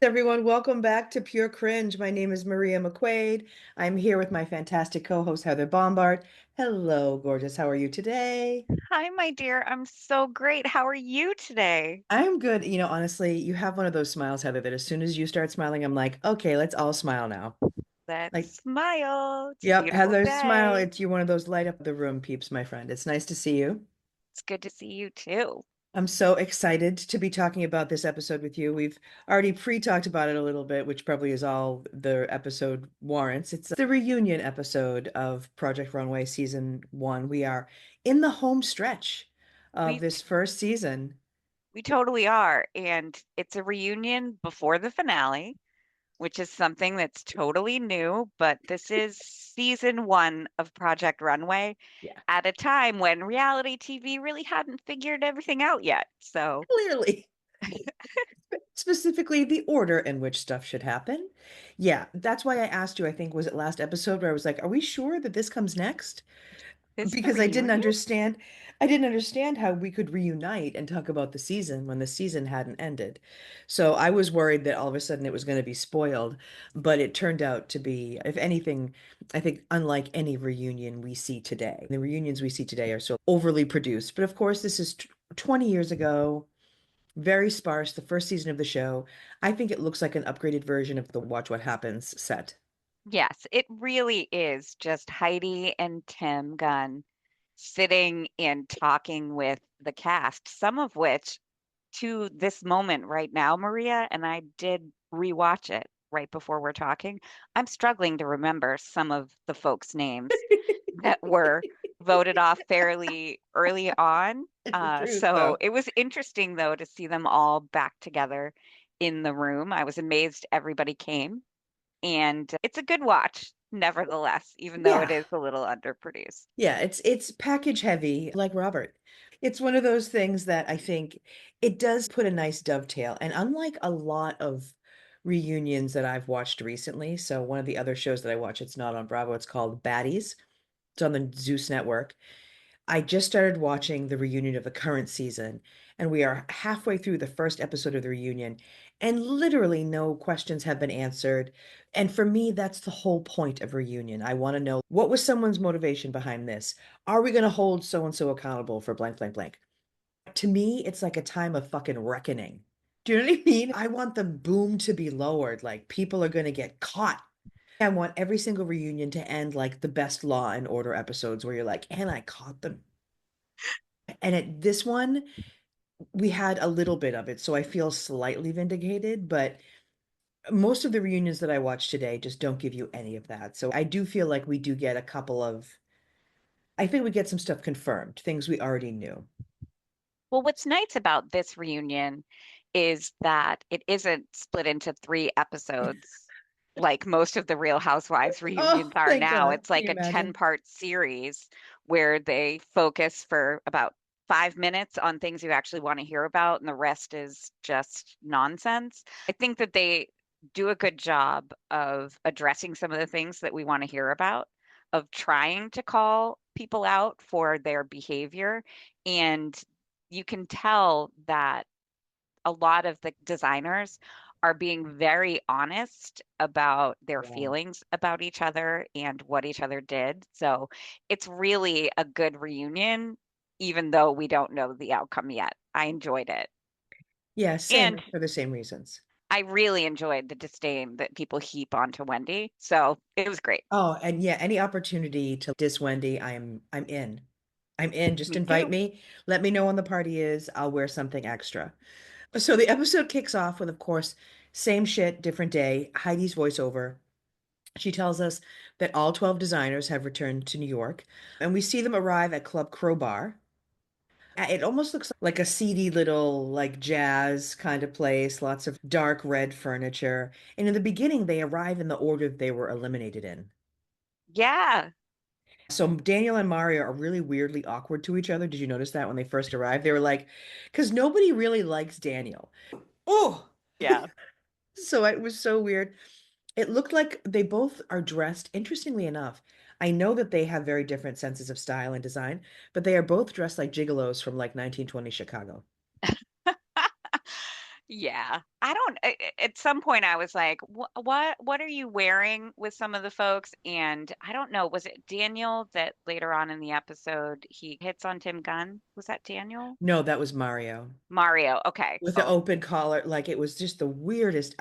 Everyone, welcome back to Pure Cringe. My name is Maria McQuaid. I'm here with my fantastic co-host Heather Bombard. Hello, gorgeous. How are you today? Hi, my dear. I'm so great. How are you today? I'm good. Honestly, you have one of those smiles, Heather, that as soon as you start smiling, I'm like, okay, let's all smile now. Let's Like, smile. It's a yep, beautiful Heather, smile. day. It's you one of those light up the room peeps, my friend. It's nice to see you. It's good to see you too. I'm so excited to be talking about this episode with you. We've already pre-talked about it a little bit, which probably is all the episode warrants. It's the reunion episode of Project Runway season one. We are in the home stretch of We this first season. we totally are. And it's a reunion before the finale, which is something that's totally new, but this is season one of Project Runway Yeah, at a time when reality TV really hadn't figured everything out yet. So, clearly. Specifically, the order in which stuff should happen. Yeah, that's why I asked you, I think, was it last episode where I was like, are we sure that this comes next? this the Because reunion? I didn't understand how we could reunite and talk about the season when the season hadn't ended. So I was worried that all of a sudden it was going to be spoiled, but it turned out to be, if anything, I think unlike any reunion we see today. The reunions we see today are so overly produced. But of course, this is 20 years ago, very sparse, the first season of the show. I think it looks like an upgraded version of the Watch What Happens set. Yes, it really is just Heidi and Tim Gunn sitting and talking with the cast, some of which to this moment right now, Maria, and I did rewatch it right before we're talking. I'm struggling to remember some of the folks' names that were voted off fairly early on. It's the truth, So though. it was interesting, though, to see them all back together in the room. I was amazed everybody came, and it's a good watch, nevertheless, even though it Yeah. is a little underproduced. Yeah, it's package heavy, like Robert. It's one of those things that I think it does put a nice dovetail. And unlike a lot of reunions that I've watched recently, so one of the other shows that I watch, it's not on Bravo, it's called Baddies. It's on the Zeus Network. I just started watching the reunion of the current season, and we are halfway through the first episode of the reunion, and literally no questions have been answered. And for me, that's the whole point of reunion. I want to know what was someone's motivation behind this? Are we going to hold so and so accountable for blank, blank, blank? To me, it's like a time of fucking reckoning. Do you know what I mean? I want the boom to be lowered, like people are going to get caught. I want every single reunion to end like the best Law and Order episodes where you're like, and I caught them. And at this one, we had a little bit of it, so I feel slightly vindicated, but most of the reunions that I watched today just don't give you any of that. So I do feel like we do get a couple of, I think we get some stuff confirmed, things we already knew. Well, what's nice about this reunion is that it isn't split into three episodes like most of the Real Housewives reunions Oh, are thank now. God. It's Can like you a imagine? 10-part series where they focus for about 5 minutes on things you actually want to hear about, and the rest is just nonsense. I think that they do a good job of addressing some of the things that we want to hear about, of trying to call people out for their behavior. And you can tell that a lot of the designers are being very honest about their Yeah. feelings about each other and what each other did. So it's really a good reunion, even though we don't know the outcome yet. I enjoyed it. Yeah, And same for the same reasons. I really enjoyed the disdain that people heap onto Wendy. So it was great. Oh, and yeah, any opportunity to diss Wendy, I'm in. I'm in. Just Me invite too. me. Let me know when the party is. I'll wear something extra. So the episode kicks off with, of course, same shit, different day. Heidi's voiceover. She tells us that all 12 designers have returned to New York, and we see them arrive at Club Crowbar. It almost looks like a seedy little, like jazz kind of place, lots of dark red furniture. And in the beginning, they arrive in the order they were eliminated in. Yeah. So Daniel and Mario are really weirdly awkward to each other. Did you notice that when they first arrived? They were like, because nobody really likes Daniel. Oh, Yeah. so it was so weird. It looked like they both are dressed, interestingly enough. I know that they have very different senses of style and design, but they are both dressed like gigolos from like 1920 Chicago. Yeah. I don't at some point I was like, what are you wearing with some of the folks? And I don't know, was it Daniel that later on in the episode he hits on Tim Gunn? Was that Daniel? No, that was Mario Mario. Okay. with the Well, open collar. Like it was just the weirdest.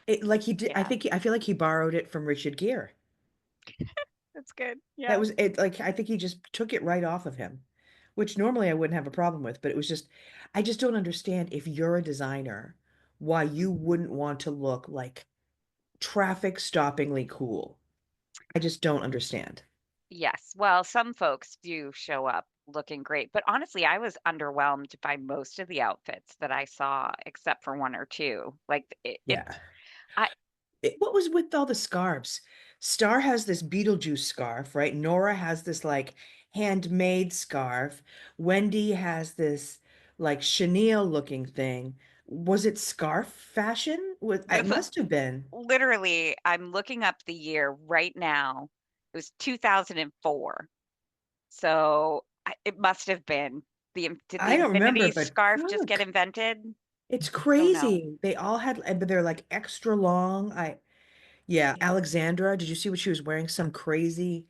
It like he did. yeah. I feel like he borrowed it from Richard Gere. That's good. That Yeah. was it. Like I think he just took it right off of him, which normally I wouldn't have a problem with. But it was just, I just don't understand if you're a designer, why you Mhm. wouldn't want to look like traffic stoppingly cool. I just don't understand. Yes. Well, some folks do show up looking great, but honestly, I was underwhelmed by most of the outfits that I saw, except for one or two. Like Yeah. I What was with all the scarves? Star has this Beetlejuice scarf, right? Nora has this like handmade scarf. Wendy has this like chenille looking thing. Was it scarf fashion? It this must have been. literally, I'm looking up the year right now. It was 2004. So it must have been did the I don't remember, infinity but scarf just get fuck. invented? It's Don't know. crazy. They all had, but they're like extra long. Yeah, Yeah. Alexandra, did you see what she was wearing? Some crazy,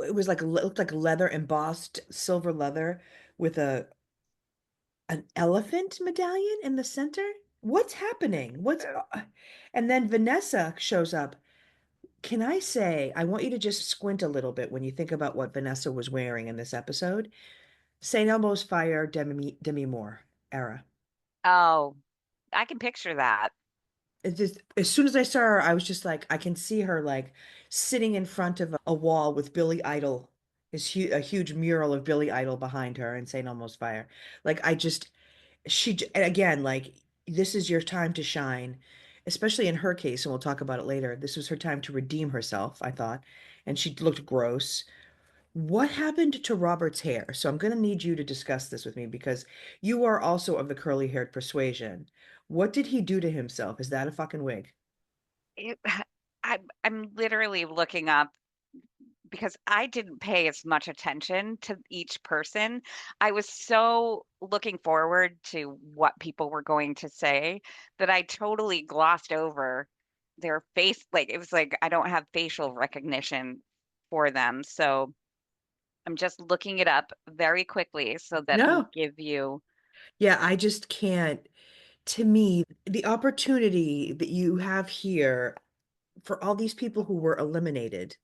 it was like, it looked like leather, embossed silver leather with an elephant medallion in the center. What's happening? And then Vanessa shows up. Can I say, I want you to just squint a little bit when you think about what Vanessa was wearing in this episode. St. Elmo's Fire, Demi Moore era. Oh, I can picture that. It's just, as soon as I saw her, I was just like, I can see her like sitting in front of a wall with Billy Idol, a huge mural of Billy Idol behind her and St. Elmo's Fire. Like, and again, like, this is your time to shine, especially in her case, and we'll talk about it later. This was her time to redeem herself, I thought, and she looked gross. What happened to Robert's hair? So I'm going to need you to discuss this with me because you are also of the curly haired persuasion. What did he do to himself? Is that a fucking wig? It, I'm literally looking up because I didn't pay as much attention to each person. I was so looking forward to what people were going to say that I totally glossed over their face. Like it was like I don't have facial recognition for them. So I'm just looking it up very quickly so that I can No. give you. Yeah, I just can't. To me, the opportunity that you have here for all these people who were eliminated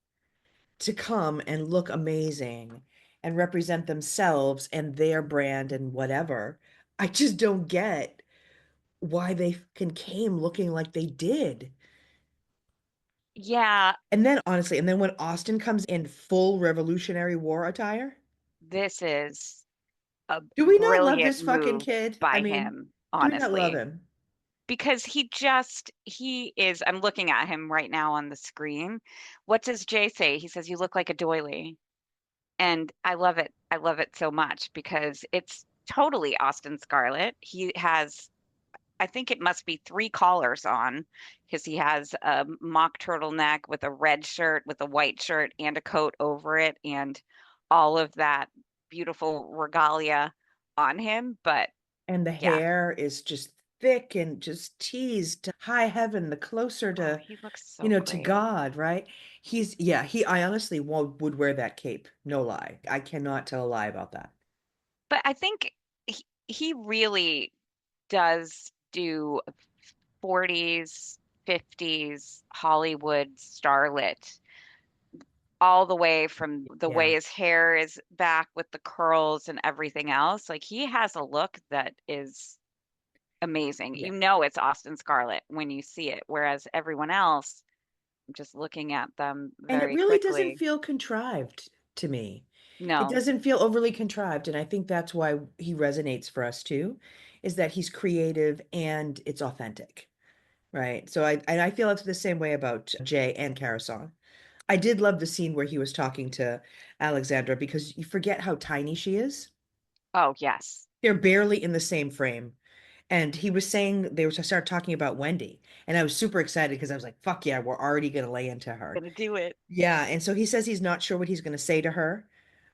to come and look amazing and represent themselves and their brand and whatever, I just don't get why they fucking came looking like they did. Yeah, And then honestly, and then when Austin comes in full Revolutionary War attire, this is a do we not love brilliant this fucking move kid? I by mean, him, do we not love honestly. him? Because he is, I'm looking at him right now on the screen. What does Jay say? He says, "You look like a doily." And I love it. I love it so much because it's totally Austin Scarlett. He has, I think it must be three collars on because he has a mock turtleneck with a red shirt, with a white shirt, and a coat over it, and all of that beautiful regalia on him. But And the yeah, hair is just thick and just teased to high heaven, the closer oh, to, he looks so to great. God, right? I honestly would wear that cape. No lie. I cannot tell a lie about that. But I think he really does do 40s, 50s Hollywood starlet all the way from the way Yeah. his hair is back with the curls and everything else. Like he has a look that is amazing. Yeah. You know it's Austin Scarlett when you see it, whereas everyone else, I'm just looking at them And it very really doesn't quickly. feel contrived to me. It No. doesn't feel overly contrived. And I think that's why he resonates for us too, is that he's creative and it's authentic. Right. And I feel it's the same way about Jay and Carasong. I did love the scene where he was talking to Alexandra because you forget how tiny she is. Oh, yes. They're barely in the same frame. And he was saying they were to start talking about Wendy. And I was super excited because I was like, fuck yeah, we're already gonna lay into her. Gonna do it. Yeah. And so he says he's not sure what he's gonna say to her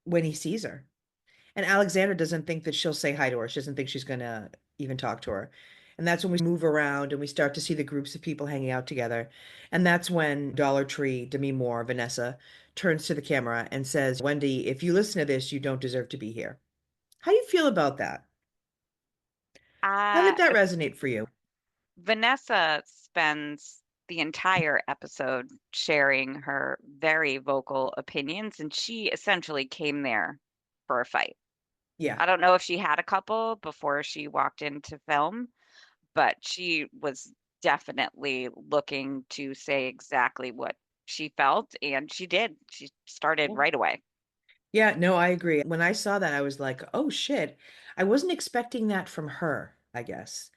when he sees her. And Alexandra doesn't think that she'll say hi to her. She doesn't think she's gonna even talk to her. And that's when we move around and we start to see the groups of people hanging out together. And that's when Dollar Tree, Demi Moore, Vanessa, turns to the camera and says, Wendy, if you listen to this, you don't deserve to be here. How do you feel about that? How did Uh, that resonate for you? Vanessa spends the entire episode sharing her very vocal opinions, and she essentially came there for a fight. Yeah. I don't know if she had a couple before she walked into film, but she was definitely looking to say exactly what she felt, and she did. She started right away. Yeah, no, I agree. When I saw that, I was like, oh shit. I wasn't expecting that from her, I guess.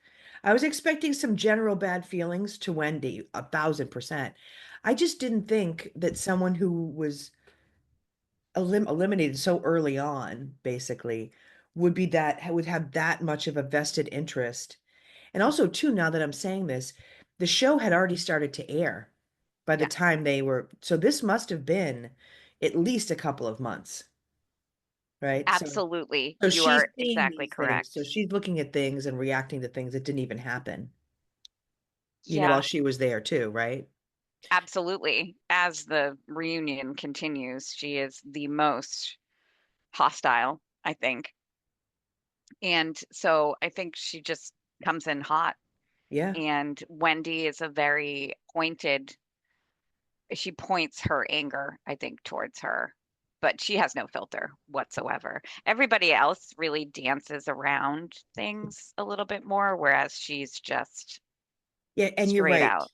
I was expecting some general bad feelings to Wendy, 1,000%. I just didn't think that someone who was eliminated so early on, basically, would have that much of a vested interest. And also, too, now that I'm saying this, the show had already started to air by the Yes, time they were, so this must have been at least a couple of months, right? absolutely. So You she's are seeing exactly these things. So correct. she's looking at things and reacting to things that didn't even happen, while Yeah, she was there too, right? absolutely. As the reunion continues, she is the most hostile, I think. And so I think she just comes in hot. Yeah. And Wendy is a very pointed, she points her anger, I think, towards her, but she has no filter whatsoever. Everybody else really dances around things a little bit more, whereas she's just Yeah, and you're straight right. out.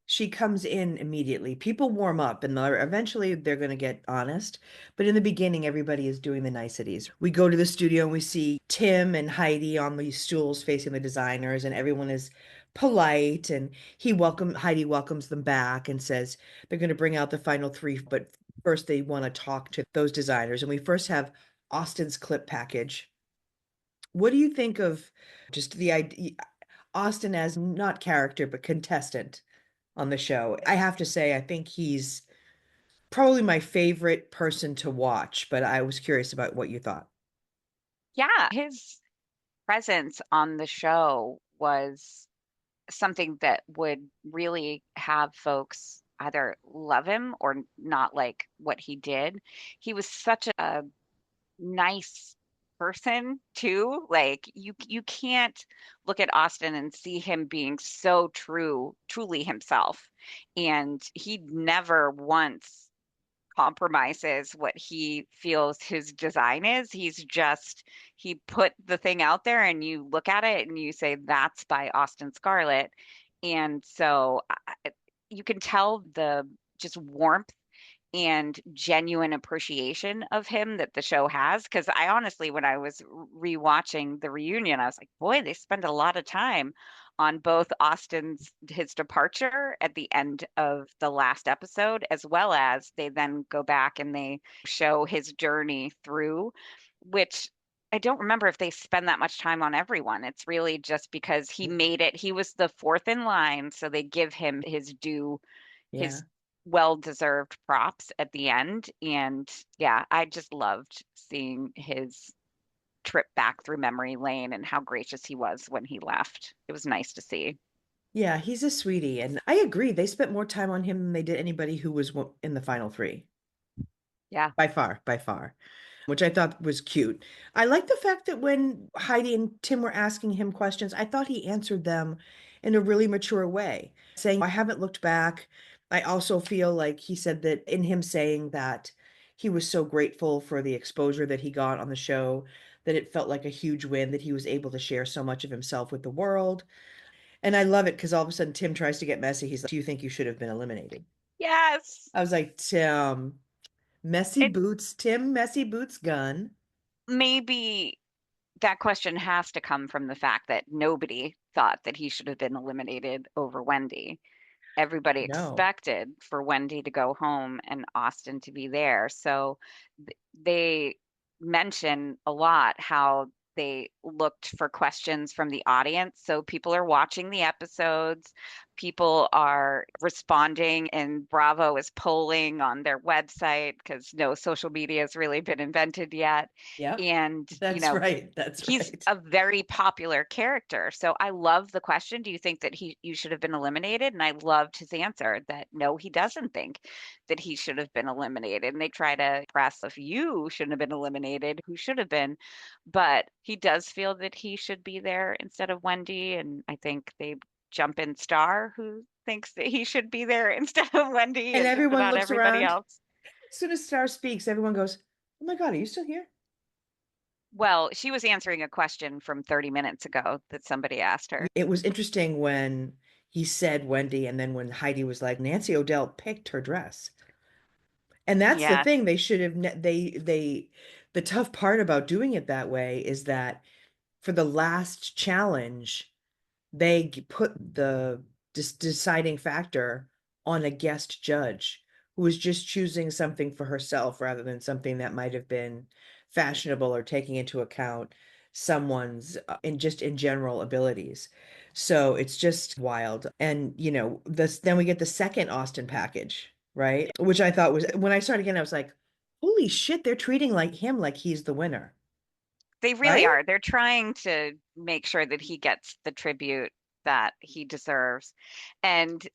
She comes in immediately. People warm up and eventually they're going to get honest. But in the beginning, everybody is doing the niceties. We go to the studio and we see Tim and Heidi on these stools facing the designers, and everyone is polite. And Heidi welcomes them back and says they're going to bring out the final three, but first they want to talk to those designers. And we first have Austin's clip package. What do you think of just the idea, Austin as not character, but contestant on the show? I have to say, I think he's probably my favorite person to watch, but I was curious about what you thought. Yeah, his presence on the show was something that would really have folks either love him or not like what he did. He was such a nice person too. Like you can't look at Austin and see him being so truly himself. And he never once compromises what he feels his design is. He put the thing out there and you look at it and you say, that's by Austin Scarlett. And so you can tell the just warmth and genuine appreciation of him that the show has. Because I honestly, when I was rewatching the reunion, I was like, boy, they spend a lot of time on both Austin's his departure at the end of the last episode, as well as they then go back and they show his journey through, which I don't remember if they spend that much time on everyone. It's really just because he made it. He was the fourth in line, so they give him his due, Yeah. his well-deserved props at the end. And yeah, I just loved seeing his trip back through memory lane and how gracious he was when he left. It was nice to see. Yeah, he's a sweetie. And I agree. They spent more time on him than they did anybody who was in the final three. Yeah. By far, which I thought was cute. I like the fact that when Heidi and Tim were asking him questions, I thought he answered them in a really mature way, saying, I haven't looked back. I also feel like he said that in him saying that he was so grateful for the exposure that he got on the show, that it felt like a huge win that he was able to share so much of himself with the world. And I love it because all of a sudden Tim tries to get messy. He's like, do you think you should have been eliminated? Yes. I was like, Tim. Messy It Boots, Tim Messy Boots Gunn. maybe that question has to come from the fact that nobody thought that he should have been eliminated over Wendy. Everybody No. expected for Wendy to go home and Austin to be there. So they mention a lot how they looked for questions from the audience. So people are watching the episodes, people are responding, and Bravo is polling on their website because no social media has really been invented yet. Yep. And, That's right. That's he's right. a very popular character. So I love the question, do you think that you should have been eliminated? And I loved his answer that no, he doesn't think that he should have been eliminated. And they try to press if you shouldn't have been eliminated, who should have been. But he does feel that he should be there instead of Wendy. And I think they jump in Star, who thinks that he should be there instead of Wendy, And and just everyone about looks everybody around. else. As soon as Star speaks, everyone goes, "Oh my God, are you still here?" Well, she was answering a question from 30 minutes ago that somebody asked her. It was interesting when he said Wendy, and then when Heidi was like, Nancy O'Dell picked her dress. And that's the Yeah, thing. They should have, the tough part about doing it that way is that for the last challenge, put the deciding factor on a guest judge who was just choosing something for herself rather than something that might have been fashionable or taking into account someone's in general abilities. So it's just wild. And this then we get the second Austin package, right? Which I thought was when I started again, I was like, holy shit, they're treating like him like he's the winner, they really right? are. They're trying to make sure that he gets the tribute that he deserves. And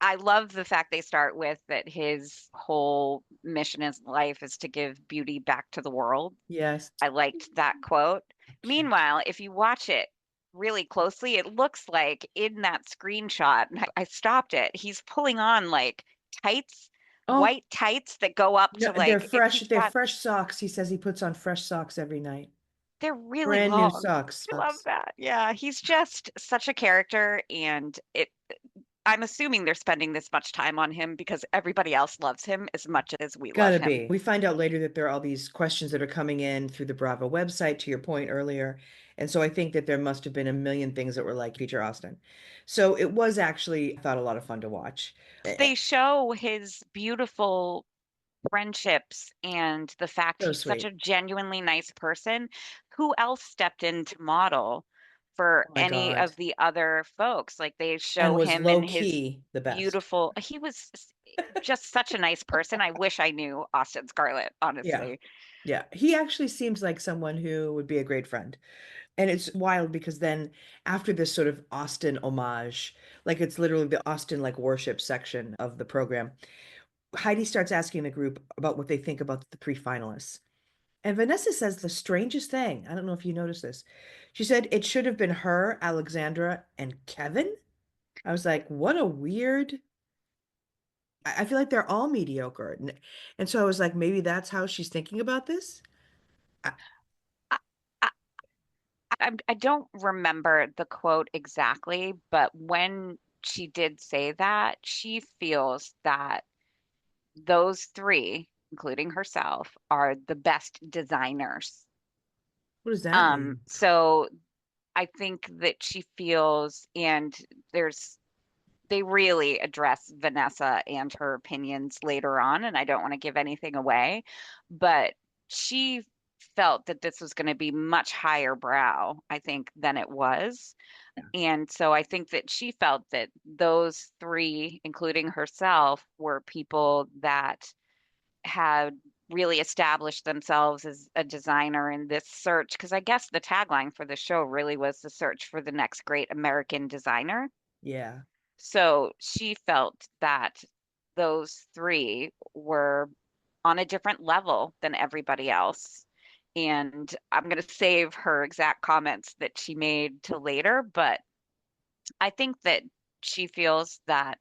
I love the fact they start with that his whole mission in life is to give beauty back to the world. Yes. I liked that quote. Okay. Meanwhile, if you watch it really closely, it looks like in that screenshot, and I stopped it, he's pulling on like tights, Oh, white tights that go up no, to like, if he's they're got, fresh socks. He says he puts on fresh socks every night. they're really Brand new long. socks. I love that. Yeah, he's just such a character, and I'm assuming they're spending this much time on him because everybody else loves him as much as we love Gotta him. be. We find out later that there are all these questions that are coming in through the Bravo website, to your point earlier. And so I think that there must have been a million things that were like feature Austin. So it was actually, I thought, a lot of fun to watch. They show his beautiful friendships and the fact So he's such sweet. a genuinely nice person. Who else stepped in to model for Oh my any God. of the other folks? Like they And show was him in low his key the best. beautiful, he was just such a nice person. I wish I knew Austin Scarlett, Yeah. honestly. Yeah. He actually seems like someone who would be a great friend. And it's wild because then after this sort of Austin homage, like it's literally the Austin like worship section of the program, Heidi starts asking the group about what they think about the three finalists. And Vanessa says the strangest thing. I don't know if you noticed this. She said it should have been her, Alexandra, and Kevin. I was like, what a weird. I feel like they're all mediocre. And so I was like, maybe that's how she's thinking about this. I, I, I, I don't remember the quote exactly, but when she did say that, she feels that those three, including herself, are the best designers. what does that mean? So I think that she feels, and there's, they really address Vanessa and her opinions later on, and I don't want to give anything away, but she felt that this was going to be much higher brow, I think, than it was. And so I think that she felt that those three, including herself, were people that had really established themselves as a designer in this search. Because I guess the tagline for the show really was the search for the next great American designer. Yeah. So she felt that those three were on a different level than everybody else. And I'm going to save her exact comments that she made to later, but I think that she feels that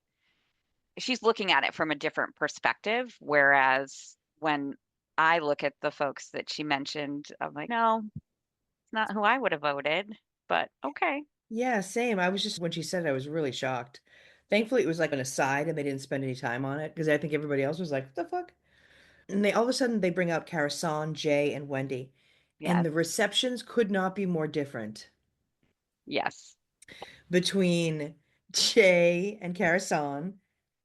she's looking at it from a different perspective. Whereas when I look at the folks that she mentioned, I'm like, no, it's not who I would have voted, but okay. Yeah, same. I was just, when she said it, I was really shocked. Thankfully, it was like an aside and they didn't spend any time on it because I think everybody else was like, what the fuck? And they all of a sudden they bring out Karasan, Jay, and Wendy. And Yes. the receptions could not be more different Yes. between Jay and Karasan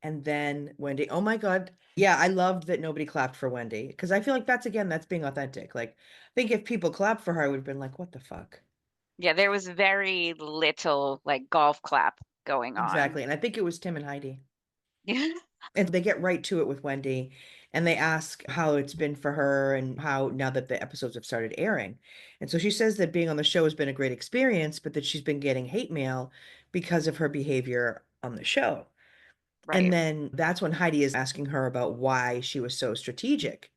and then Wendy. Oh my God. Yeah, I loved that nobody clapped for Wendy because I feel like that's again, that's being authentic. Like, I think if people clapped for her, I would have been like, what the fuck? Yeah, there was very little like golf clap. going on. exactly. And I think it was Tim and Heidi. Yeah. And they get right to it with Wendy and they ask how it's been for her and how now that the episodes have started airing. And so she says that being on the show has been a great experience, but that she's been getting hate mail because of her behavior on the show. And Right. then that's when Heidi is asking her about why she was so strategic.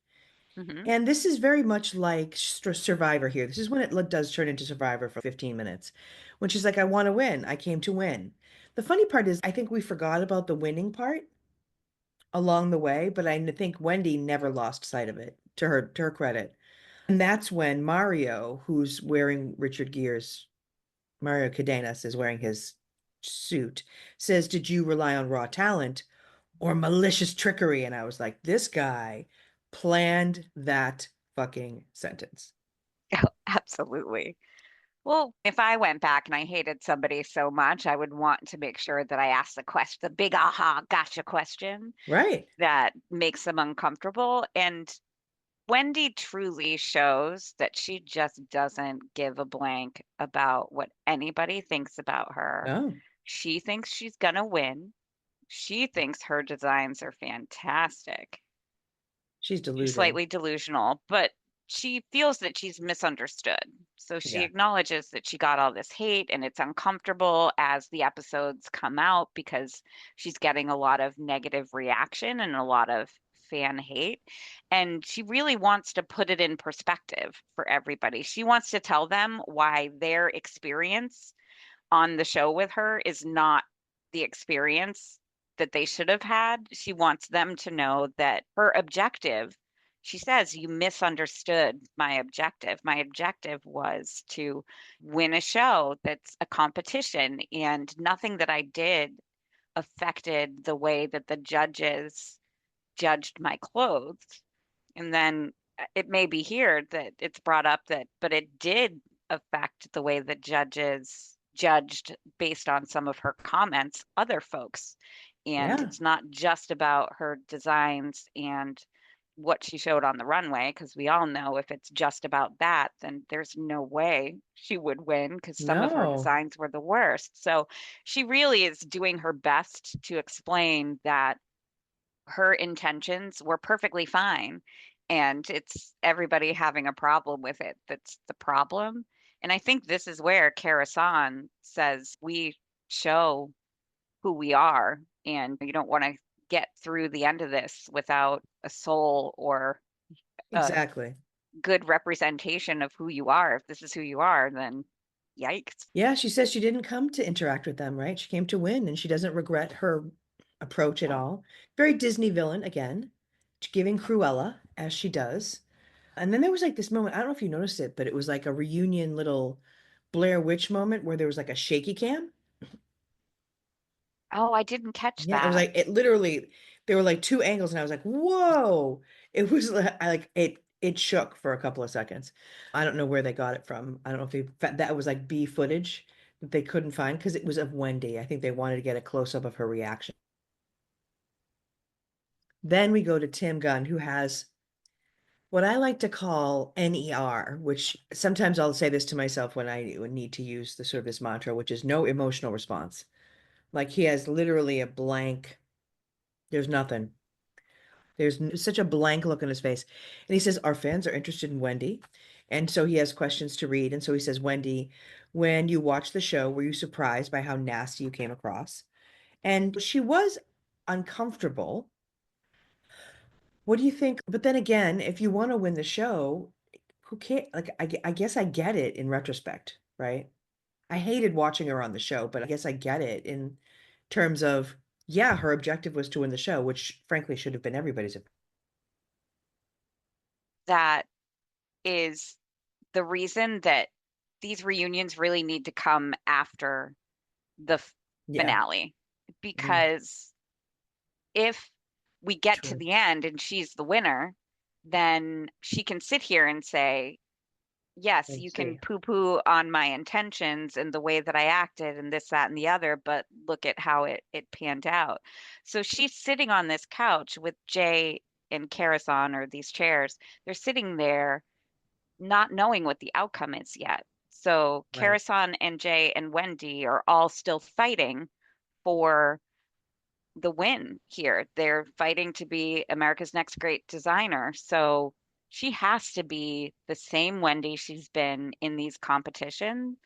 Hmm. And this is very much like Survivor here. This is when it does turn into Survivor for 15 minutes. When she's like, I want to win. I came to win. The funny part is, I think we forgot about the winning part along the way, but I think Wendy never lost sight of it to her credit. And that's when Mario, who's wearing Richard Gere's Mario Cadenas is wearing his suit, says, "Did you rely on raw talent or malicious trickery?" And I was like, this guy planned that fucking sentence. Absolutely. Well, if I went back and I hated somebody so much, I would want to make sure that I asked the question, the big aha gotcha question Right. that makes them uncomfortable. And Wendy truly shows that she just doesn't give a blank about what anybody thinks about her. No, She thinks she's gonna win. She thinks her designs are fantastic. she's She's deluded. slightly delusional, but she feels that she's misunderstood. So she Yeah. acknowledges that she got all this hate and it's uncomfortable as the episodes come out because she's getting a lot of negative reaction and a lot of fan hate. And she really wants to put it in perspective for everybody. She wants to tell them why their experience on the show with her is not the experience that they should have had. She wants them to know that her objective, she says, you misunderstood my objective. My objective was to win a show that's a competition, and nothing that I did affected the way that the judges judged my clothes. And then it may be here that it's brought up that, but it did affect the way that judges judged based on some of her comments, other folks. And Yeah. it's not just about her designs and what she showed on the runway, because we all know if it's just about that, then there's no way she would win because some of her No. designs were the worst. So she really is doing her best to explain that her intentions were perfectly fine. And it's everybody having a problem with it that's the problem. And I think this is where Karasan says we show who we are, and you don't want to get through the end of this without a soul or a Exactly. good representation of who you are. If this is who you are, then yikes. Yeah, she says she didn't come to interact with them, right? She came to win and she doesn't regret her approach at all. Very Disney villain again, giving Cruella as she does. And then there was like this moment, I don't know if you noticed it, but it was like a reunion little Blair Witch moment where there was like a shaky cam. Oh, I didn't catch Yeah, it was that. like it literally there were like two angles and I was like, "Whoa." It was like it shook for a couple of seconds. I don't know where they got it from. I don't know if that was like B footage that they couldn't find because it was of Wendy. I think they wanted to get a close up of her reaction. Then we go to Tim Gunn who has what I like to call NER, which sometimes I'll say this to myself when I need to use the sort of this mantra, which is no emotional response. Like he has literally a blank, there's nothing. There's such a blank look on his face. And he says, our fans are interested in Wendy. And so he has questions to read. And so he says, Wendy, when you watched the show, were you surprised by how nasty you came across? And she was uncomfortable. What do you think? But then again, if you want to win the show, who can't? Like, I guess I get it in retrospect, right? I hated watching her on the show, but I guess I get it in terms of, yeah, her objective was to win the show, which frankly should have been everybody's. That is the reason that these reunions really need to come after the Yeah. finale. Mm, Because if we get to true. the end and she's the winner, then she can sit here and say, yes, We'll you can see. poo-poo on my intentions and the way that I acted and this, that, and the other, but look at how it panned out. So she's sitting on this couch with Jay and Karas or these chairs. They're sitting there not knowing what the outcome is yet. So Right. Karasan and Jay and Wendy are all still fighting for the win here. They're fighting to be America's next great designer. So she has to be the same Wendy she's been in these competitions,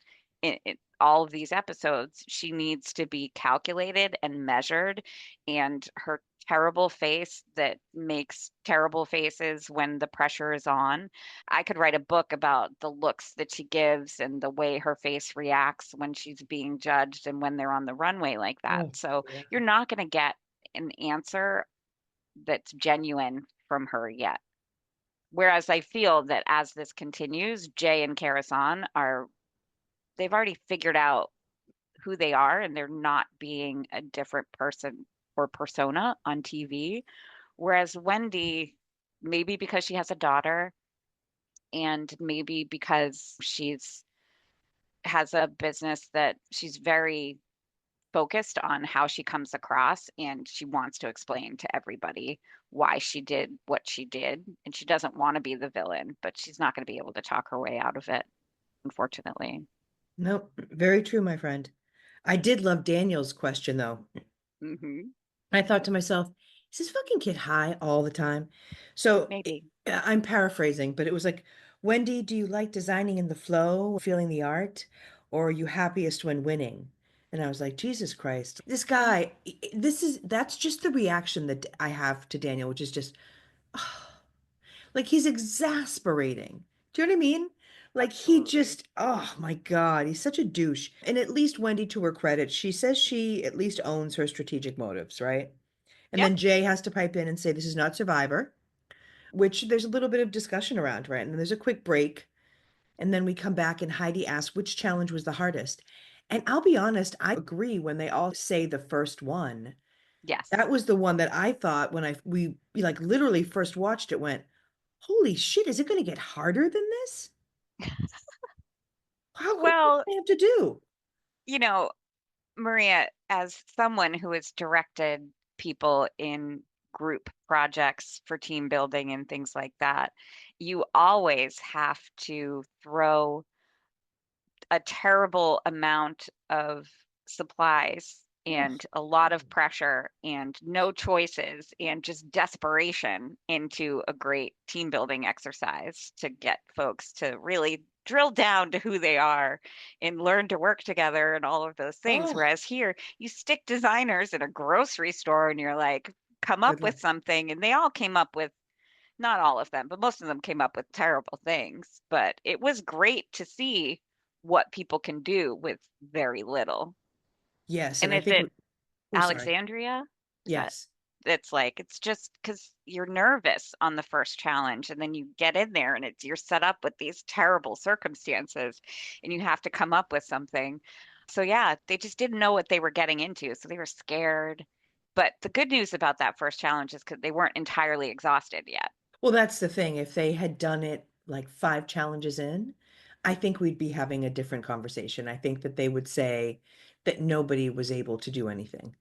in all of these episodes. She needs to be calculated and measured, and her terrible face that makes terrible faces when the pressure is on. I could write a book about the looks that she gives and the way her face reacts when she's being judged and when they're on the runway like that. Oh, So yeah. you're not going to get an answer that's genuine from her yet. Whereas I feel that as this continues, Jay and Karasan are, they've already figured out who they are and they're not being a different person or persona on TV. Whereas Wendy, maybe because she has a daughter and maybe because she's has a business that she's very focused on how she comes across and she wants to explain to everybody why she did what she did. And she doesn't want to be the villain, but she's not going to be able to talk her way out of it, unfortunately. Nope, very true, my friend. I did love Daniel's question though. Hmm. I thought to myself, is this fucking kid high all the time? So Maybe. I'm paraphrasing, but it was like, Wendy, do you like designing in the flow, feeling the art, or are you happiest when winning? And I was like, Jesus Christ, this guy, that's just the reaction that I have to Daniel, which is just, like he's exasperating. Do you know what I mean? Like he Absolutely. just, oh my God, he's such a douche. And at least Wendy, to her credit, she says she at least owns her strategic motives, right? And Yep. then Jay has to pipe in and say, this is not Survivor, which there's a little bit of discussion around, right? And then there's a quick break. And then we come back and Heidi asks, which challenge was the hardest? And I'll be honest, I agree when they all say the first one. Yes. That was the one that I thought when we like literally first watched it went, holy shit, is it going to get harder than this? What do Well, I have to do? you know, Maria, as someone who has directed people in group projects for team building and things like that, you always have to throw a terrible amount of supplies Oh, and a lot of pressure and no choices and just desperation into a great team building exercise to get folks to really drill down to who they are and learn to work together and all of those things. oh, Whereas here, you stick designers in a grocery store and you're like, come good up with luck. something. And they all came up with, not all of them, but most of them came up with terrible things. But it was great to see what people can do with very little. Yes, and And I is think, it oh, sorry. Alexandria? Is that Yes. it's like it's just because you're nervous on the first challenge and then you get in there and it's you're set up with these terrible circumstances and you have to come up with something. So yeah, they just didn't know what they were getting into, so they were scared. But the good news about that first challenge is because they weren't entirely exhausted yet. Well, that's the thing. If they had done it like five challenges in, I think we'd be having a different conversation. I think that they would say that nobody was able to do anything.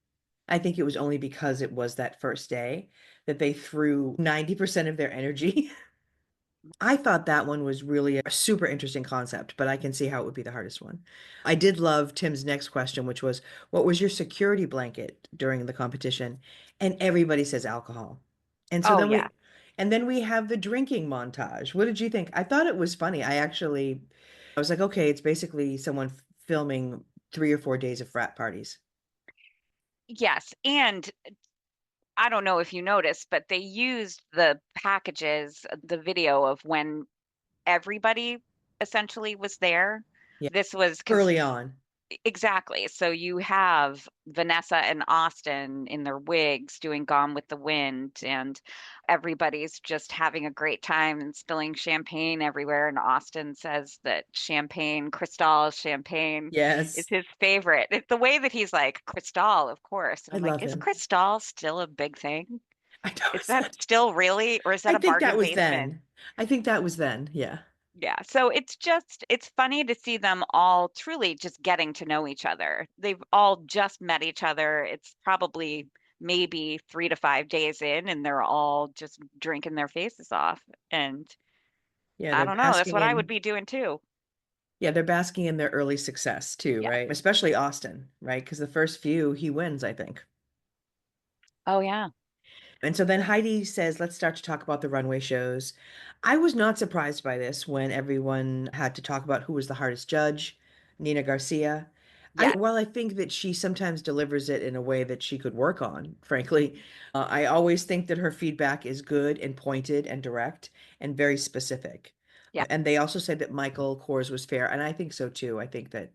I think it was only because it was that first day that they threw 90% of their energy. I thought that one was really a super interesting concept, but I can see how it would be the hardest one. I did love Tim's next question, which was, what was your security blanket during the competition? And everybody says alcohol. And so Oh then yeah. and then we have the drinking montage. What did you think? I thought it was funny. I was like, okay, it's basically someone filming 3 or 4 days of frat parties. Yes, and I don't know if you noticed, but they used the packages, the video of when everybody essentially was there. Yeah, This was because early on. exactly. So you have Vanessa and Austin in their wigs doing Gone with the Wind, and everybody's just having a great time and spilling champagne everywhere. And Austin says that Cristal champagne is Yes, his favorite. It's the way that he's like, Cristal, of course. And I I'm like, love is him. Cristal still a big thing? I know. Is that still really, or is that I a think that bargain was basement? then. I think that was then. Yeah. Yeah, so it's just it's funny to see them all truly just getting to know each other. They've all just met each other. It's probably maybe 3 to 5 days in, and they're all just drinking their faces off. And Yeah, I they're don't know, that's basking what I would in. be doing too. Yeah, they're basking in their early success too, Yeah. right? Especially Austin, right? Because the first few he wins, I think. Oh, yeah. And so then Heidi says, let's start to talk about the runway shows. I was not surprised by this when everyone had to talk about who was the hardest judge, Nina Garcia. Yes. While I think that she sometimes delivers it in a way that she could work on, frankly, I always think that her feedback is good and pointed and direct and very specific. Yeah. And they also said that Michael Kors was fair, and I think so too. I think that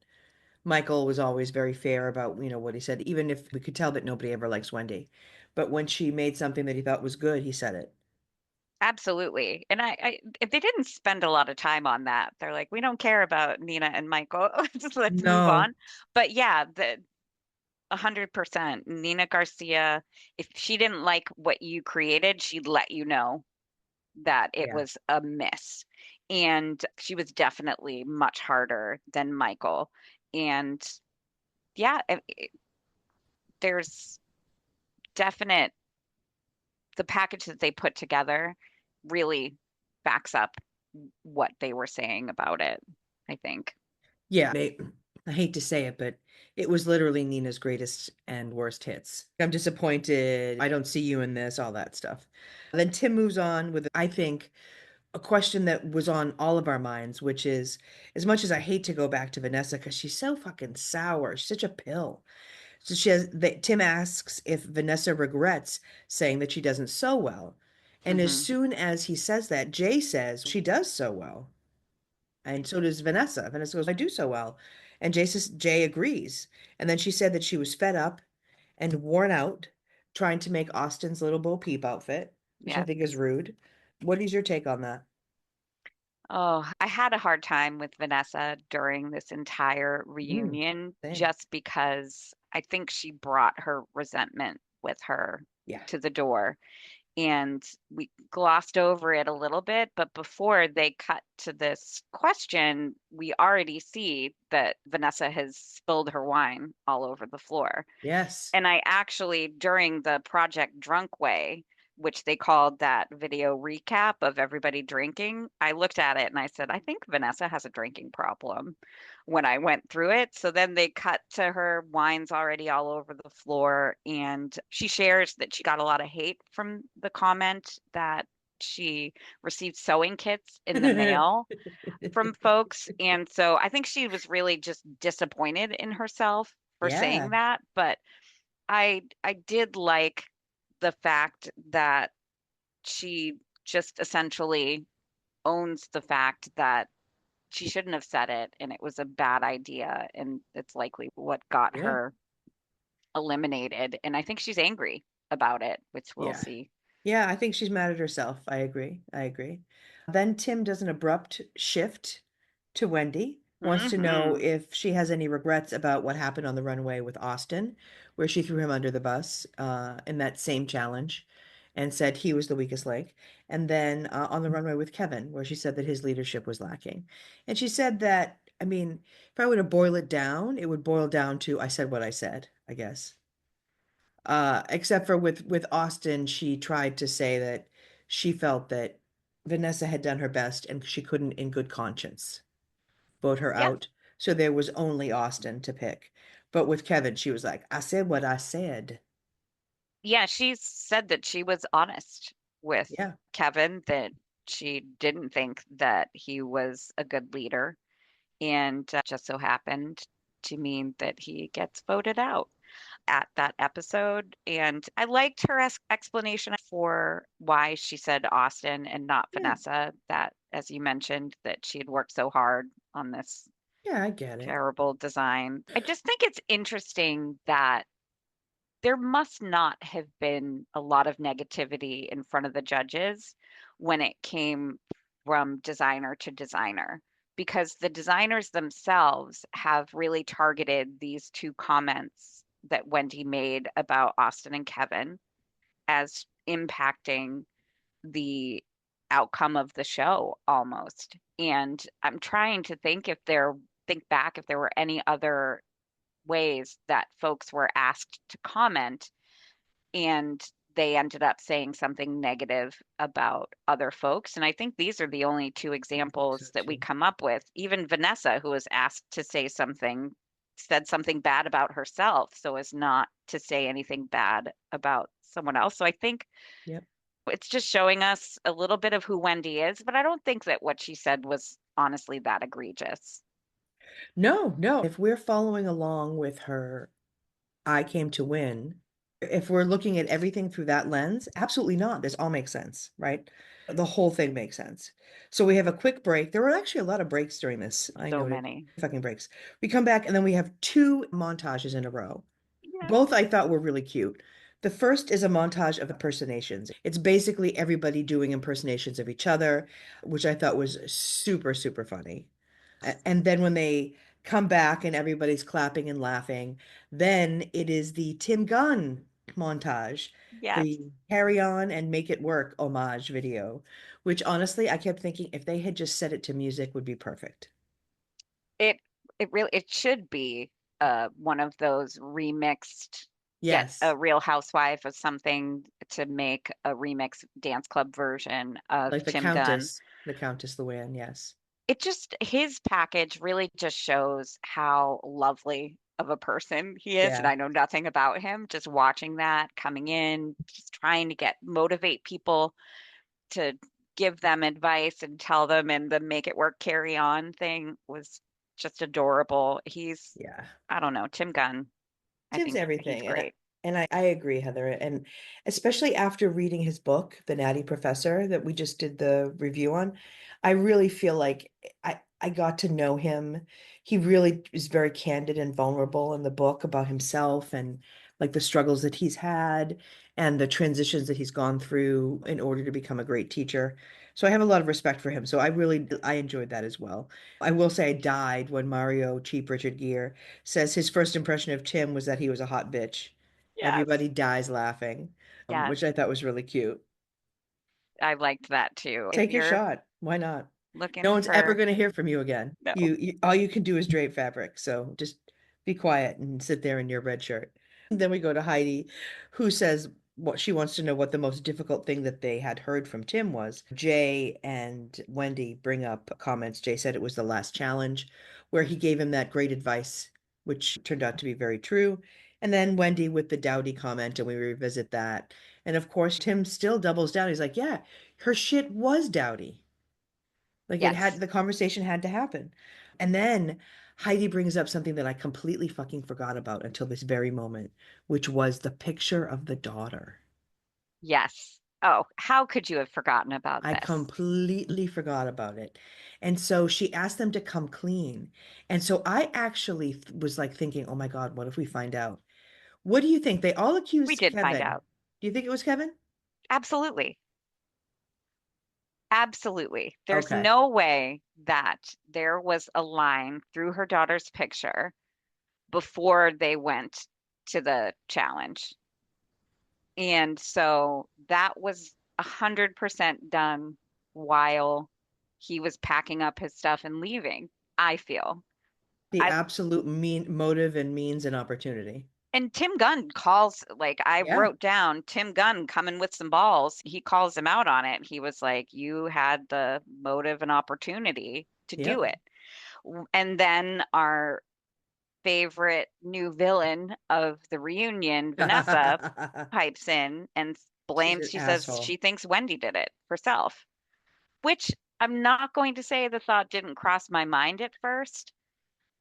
Michael was always very fair about, what he said, even if we could tell that nobody ever likes Wendy. But when she made something that he thought was good, he said it. Absolutely. And they didn't spend a lot of time on that. They're like, we don't care about Nina and Michael. Just let's move No. on. But yeah, 100%. Nina Garcia, if she didn't like what you created, she'd let you know that it Yeah. was a miss. And she was definitely much harder than Michael. And yeah, there's definite, the package that they put together really backs up what they were saying about it, I think. Yeah. I hate to say it, but it was literally Nina's greatest and worst hits. I'm disappointed. I don't see you in this, all that stuff. Then Tim moves on with, I think, a question that was on all of our minds, which is, as much as I hate to go back to Vanessa because she's so fucking sour, she's such a pill. So Tim asks if Vanessa regrets saying that she doesn't sew well. And as Hmm. soon as he says that, Jay says she does sew well. And so does Vanessa. Vanessa goes, I do so well. And Jay agrees. And then she said that she was fed up and worn out trying to make Austin's little Bo Peep outfit, which I Yeah. think is rude. What is your take on that? Oh, I had a hard time with Vanessa during this entire Mm, reunion same. just because I think she brought her resentment with her Yeah. to the door. And we glossed over it a little bit, but before they cut to this question, we already see that Vanessa has spilled her wine all over the floor. Yes. And I actually, during the Project Drunk Way, which they called that video recap of everybody drinking, I looked at it and I said, I think Vanessa has a drinking problem when I went through it. So then they cut to her wine's already all over the floor. And she shares that she got a lot of hate from the comment that she received sewing kits in the mail from folks. And so I think she was really just disappointed in herself for saying Yeah. that. But I did like the fact that she just essentially owns the fact that she shouldn't have said it and it was a bad idea and it's likely what got Yeah. her eliminated. And I think she's angry about it, which we'll Yeah. see. Yeah, I think she's mad at herself. I agree. I agree. Then Tim does an abrupt shift to Wendy, wants to know Hmm. if she has any regrets about what happened on the runway with Austin, where she threw him under the bus in that same challenge and said he was the weakest link. And then on the runway with Kevin, where she said that his leadership was lacking. And she said that, I mean, if I were to boil it down, it would boil down to I said what I said, I guess. Except for with Austin, she tried to say that she felt that Vanessa had done her best and she couldn't, in good conscience, vote her Yeah. out. So there was only Austin to pick. But with Kevin, she was like, I said what I said. Yeah, she said that she was honest with Yeah. Kevin, that she didn't think that he was a good leader, and just so happened to mean that he gets voted out at that episode. And I liked her explanation for why she said Austin and not Yeah. Vanessa, that, as you mentioned, that she had worked so hard on this Yeah, I get it. terrible design. I just think it's interesting that there must not have been a lot of negativity in front of the judges when it came from designer to designer, because the designers themselves have really targeted these two comments that Wendy made about Austin and Kevin as impacting the outcome of the show almost. And I'm trying to think back if there were any other ways that folks were asked to comment and they ended up saying something negative about other folks. And I think these are the only two I think so examples that we too. come up with. Even Vanessa, who was asked to say something, said something bad about herself so as not to say anything bad about someone else. So I think Yep. it's just showing us a little bit of who Wendy is, but I don't think that what she said was honestly that egregious. No, no. If we're following along with her, I came to win. If we're looking at everything through that lens, absolutely not. This all makes sense, right? The whole thing makes sense. So we have a quick break. There were actually a lot of breaks during this. I So noted many. fucking breaks. We come back and then we have two montages in a row. Yes. Both I thought were really cute. The first is a montage of impersonations. It's basically everybody doing impersonations of each other, which I thought was super, super funny. And then when they come back and everybody's clapping and laughing, then it is the Tim Gunn montage, Yes. the Carry On and Make It Work homage video, which honestly, I kept thinking if they had just set it to music would be perfect. It it really it should be one of those remixed get Yes, a Real Housewife of something to make a remix dance club version of like Tim Gunn. The Countess Luann, yes. It just his package really just shows how lovely of a person he is, and Yeah. I know nothing about him. Just watching that coming in, just trying to get motivate people to give them advice and tell them and the make it work carry on thing was just adorable. He's, Yeah. I don't know, Tim Gunn. I Tim's think he's everything. great. I agree, Heather. And especially after reading his book, The Natty Professor, that we just did the review on, I really feel like I got to know him. He really is very candid and vulnerable in the book about himself and like the struggles that he's had and the transitions that he's gone through in order to become a great teacher. So I have a lot of respect for him. So I enjoyed that as well. I will say I died when Mario Cheap Richard Gere says his first impression of Tim was that he was a hot bitch. Yes. Everybody dies laughing, Yes. which I thought was really cute. I liked that too. If Take your you're shot. Why not? No looking one's ever for, going to hear from you again. no, All you can do is drape fabric. So just be quiet and sit there in your red shirt. And then we go to Heidi, who says what she wants to know what the most difficult thing that they had heard from Tim was. Jay and Wendy bring up comments. Jay said it was the last challenge where he gave him that great advice, which turned out to be very true. And then Wendy with the dowdy comment, and we revisit that. And of course, Tim still doubles down. He's like, yeah, her shit was dowdy. Like it had yes, the conversation had to happen. And then Heidi brings up something that I completely fucking forgot about until this very moment, which was the picture of the daughter. yes. Oh, how could you have forgotten about I this? completely forgot about it. And so she asked them to come clean. And so I actually was like thinking, oh my God, what if we find out? What do you think? They all We accused did find Kevin. out. Do you think it was Kevin? Absolutely. Absolutely. There's Okay. no way that there was a line through her daughter's picture before they went to the challenge. And so that was 100% done while he was packing up his stuff and leaving, I feel. The I absolute mean motive and means and opportunity. and Tim Gunn calls, like I Yeah. wrote down Tim Gunn coming with some balls. He calls him out on it. He was like, "You had the motive and opportunity to do Yep. it." And then our favorite new villain of the reunion, Vanessa, pipes in and She's blames, an she says asshole. she thinks Wendy did it herself, which I'm not going to say the thought didn't cross my mind at first,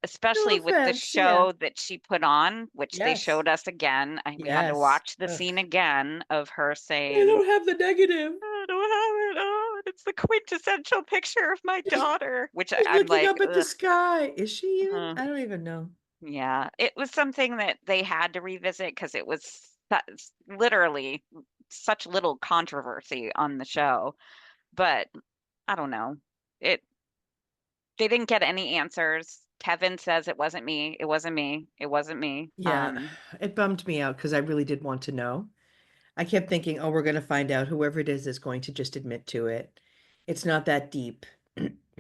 No especially with the offense. Yeah. show that she put on, which they Yes. showed us again. We had to Yes. watch the Ugh. scene again of her I saying, don't have the negative. I don't have it. Oh, it's the quintessential picture of my Just, daughter, which just I'm looking like, up at the ugh. sky. Is she even? uh, I don't even know. yeah, it was something that they had to revisit because it was literally such little controversy on the show. But I don't know. It they didn't get any answers. Kevin says it wasn't me. It wasn't me. It wasn't me. Yeah, it bummed me out because I really did want to know. I kept thinking, oh, we're going to find out. Whoever it is going to just admit to it. It's not that deep.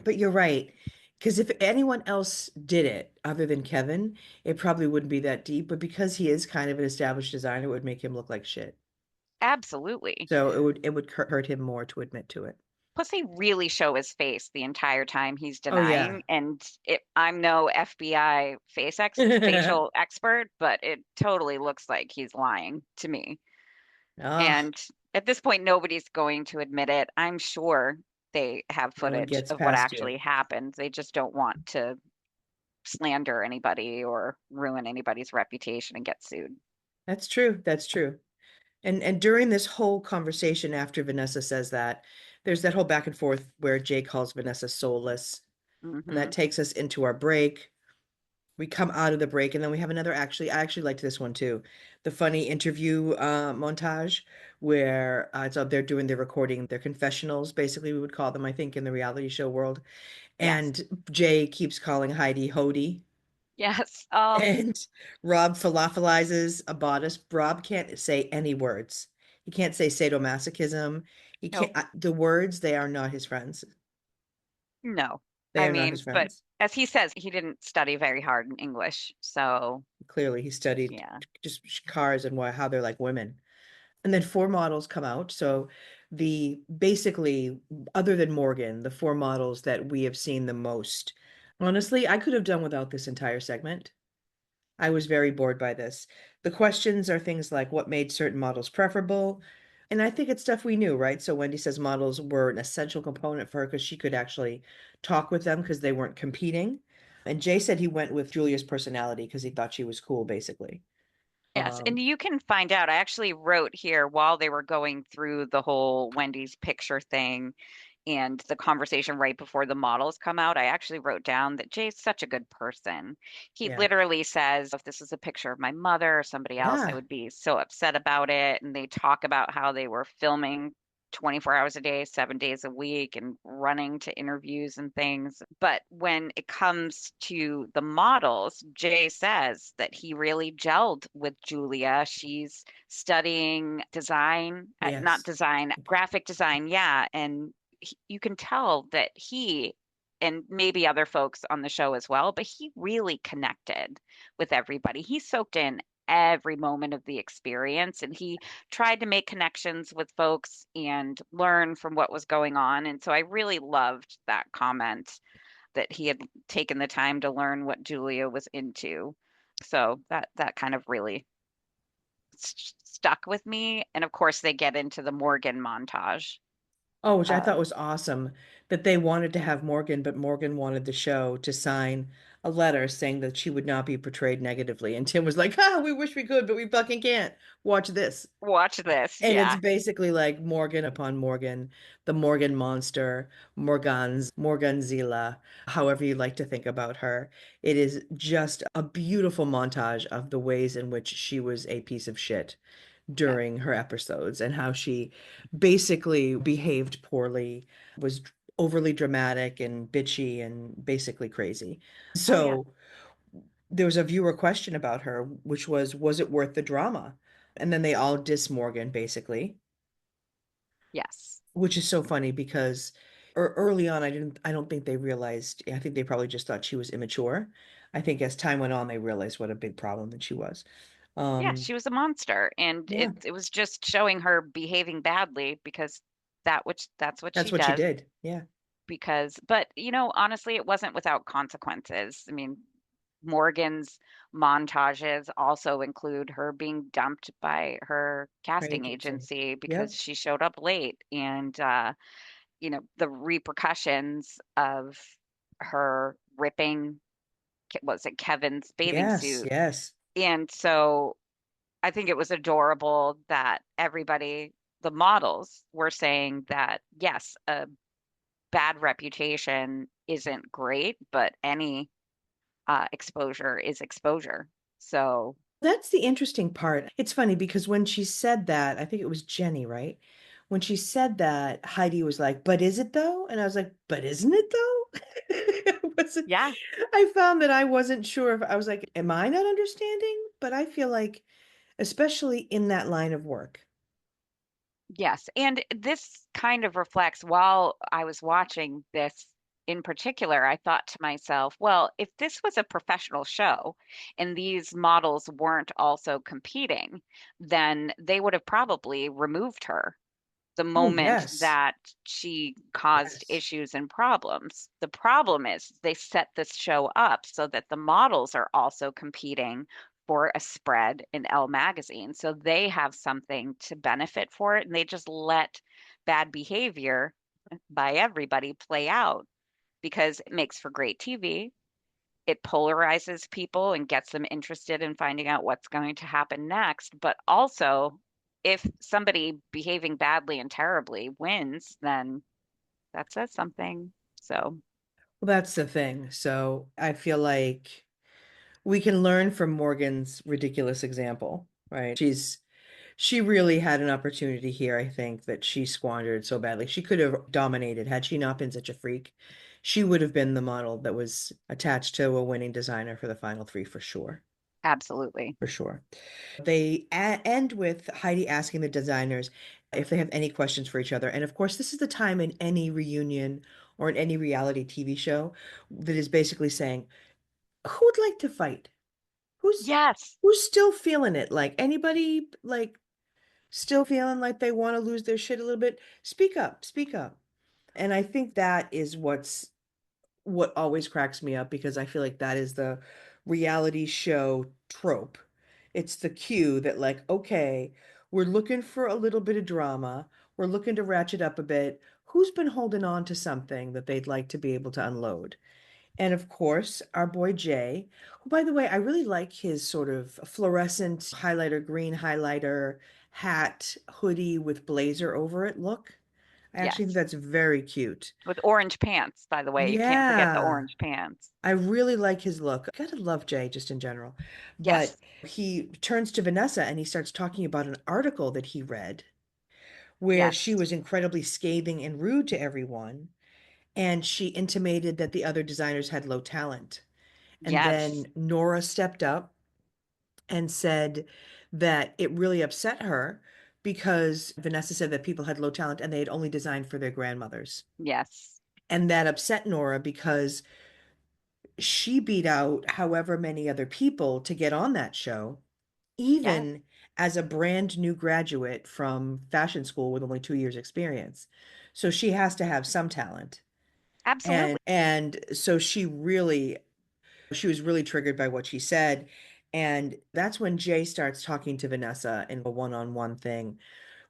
But you're right. Because if anyone else did it other than Kevin, it probably wouldn't be that deep. But because he is kind of an established designer, it would make him look like shit. Absolutely. So it would hurt him more to admit to it. Plus, they really show his face the entire time he's Oh yeah. denying. And I'm no FBI facial expert, but it totally looks like he's lying to me. Ah, And at this point, nobody's going to admit it. I'm sure they have no one footage gets of what past you. actually happened. They just don't want to slander anybody or ruin anybody's reputation and get sued. That's true. That's true. And during this whole conversation after Vanessa says that, there's that whole back and forth where Jay calls Vanessa soulless, and that Hmm. takes us into our break. We come out of the break, and then we have another, actually, I actually liked this one too. The funny interview montage where it's they're doing their recording, their confessionals, basically we would call them, I think, in the reality show world. Yes. And Jay keeps calling Heidi Hody. Yes. Oh, And Rob falafelizes a bodice. Rob can't say any words. He can't say sadomasochism. He can't, nope. the words, they are not his friends. No. They I are not his mean, but friends. as he says, he didn't study very hard in English. So, Clearly, he studied yeah. just cars and how they're like women. And then four models come out. So the basically, other than Morgan, the four models that we have seen the most. Honestly, I could have done without this entire segment. I was very bored by this. The questions are things like what made certain models preferable. And I think it's stuff we knew, right? So Wendy says models were an essential component for her because she could actually talk with them because they weren't competing. And Jay said he went with Julia's personality because he thought she was cool, basically. Yes, and Um, you can find out. I actually wrote here while they were going through the whole Wendy's picture thing and the conversation right before the models come out. I actually wrote down that Jay's such a good person. He yeah. literally says, if this is a picture of my mother or somebody else, I Yeah. would be so upset about it. And they talk about how they were filming 24 hours a day, 7 days a week, and running to interviews and things. But when it comes to the models, Jay says that he really gelled with Julia. She's studying design, not Yes. design, graphic design, yeah. And you can tell that he and maybe other folks on the show as well, but he really connected with everybody. He soaked in every moment of the experience and he tried to make connections with folks and learn from what was going on. And so I really loved that comment that he had taken the time to learn what Julia was into. So that kind of really stuck with me. And of course, they get into the Morgan montage. Oh, which I Uh, thought was awesome that they wanted to have Morgan, but Morgan wanted the show to sign a letter saying that she would not be portrayed negatively. And Tim was like, "Ah, we wish we could, but we fucking can't. Watch this." watch this. And it's Yeah. basically like Morgan upon Morgan, the Morgan monster, Morganzilla, however you like to think about her. It is just a beautiful montage of the ways in which she was a piece of shit Yeah. during her episodes and how she basically behaved poorly, was overly dramatic and bitchy and basically crazy. Oh, yeah. So there was a viewer question about her, which was it worth the drama? And then they all diss Morgan, basically, Yes. which is so funny because early on, I don't think they realized, I think they probably just thought she was immature. I think as time went on, they realized what a big problem that she was. Yeah, Um, she was a monster, and yeah, it was just showing her behaving badly because that's what that's she what she does. did. Yeah, Because, but honestly, it wasn't without consequences. I mean, Morgan's montages also include her being dumped by her her casting agency. agency because Yep. she showed up late, and the repercussions of her ripping, was it Kevin's bathing Yes, suit? yes. And so I think it was adorable that everybody, the models, were saying that yes, a bad reputation isn't great, but any exposure is exposure. So, That's the interesting part. It's funny because when she said that, I think it was Jenny, right? When she said that, Heidi was like, "But is it though?" And I was like, "But isn't it though?" It wasn't, yeah, I found that I wasn't sure if I was like, "Am I not understanding?" But I feel like, especially in that line of work. yes. And this kind of reflects while I was watching this. in particular, I thought to myself, well, if this was a professional show and these models weren't also competing, then they would have probably removed her the Oh, moment yes. that she caused Yes. issues and problems. The problem is they set this show up so that the models are also competing for a spread in Elle magazine. So they have something to benefit for it, and they just let bad behavior by everybody play out because it makes for great TV. It polarizes people and gets them interested in finding out what's going to happen next. But also, if somebody behaving badly and terribly wins, then that says something. So, Well, that's the thing. So I feel like we can learn from Morgan's ridiculous example, right? She really had an opportunity here, I think, that she squandered so badly. She could have dominated had she not been such a freak. She would have been the model that was attached to a winning designer for the final three for sure. absolutely. For sure. They end with Heidi asking the designers if they have any questions for each other. And of course, this is the time in any reunion or in any reality TV show that is basically saying, who would like to fight? Who's Yes. who's still feeling it? Like anybody like still feeling like they want to lose their shit a little bit? Speak up, speak up. And I think that is what always cracks me up because I feel like that is the reality show trope. It's the cue that, like, okay, we're looking for a little bit of drama. We're looking to ratchet up a bit. Who's been holding on to something that they'd like to be able to unload? And of course, our boy Jay, who, by the way, I really like his sort of fluorescent highlighter, green highlighter hat, hoodie with blazer over it look. I actually think Yes. that's very cute. With orange pants, by the way. You can't forget the Yeah. orange pants. I really like his look. Gotta love Jay just in general. But Yes. he turns to Vanessa and he starts talking about an article that he read where she Yes. was incredibly scathing and rude to everyone. And she intimated that the other designers had low talent. And Yes. then Nora stepped up and said that it really upset her because Vanessa said that people had low talent and they had only designed for their grandmothers. Yes. And that upset Nora because she beat out however many other people to get on that show, Yes. even as a brand new graduate from fashion school with only 2 years experience. So she has to have some talent. Absolutely. And so she was really triggered by what she said. And that's when Jay starts talking to Vanessa in a one-on-one thing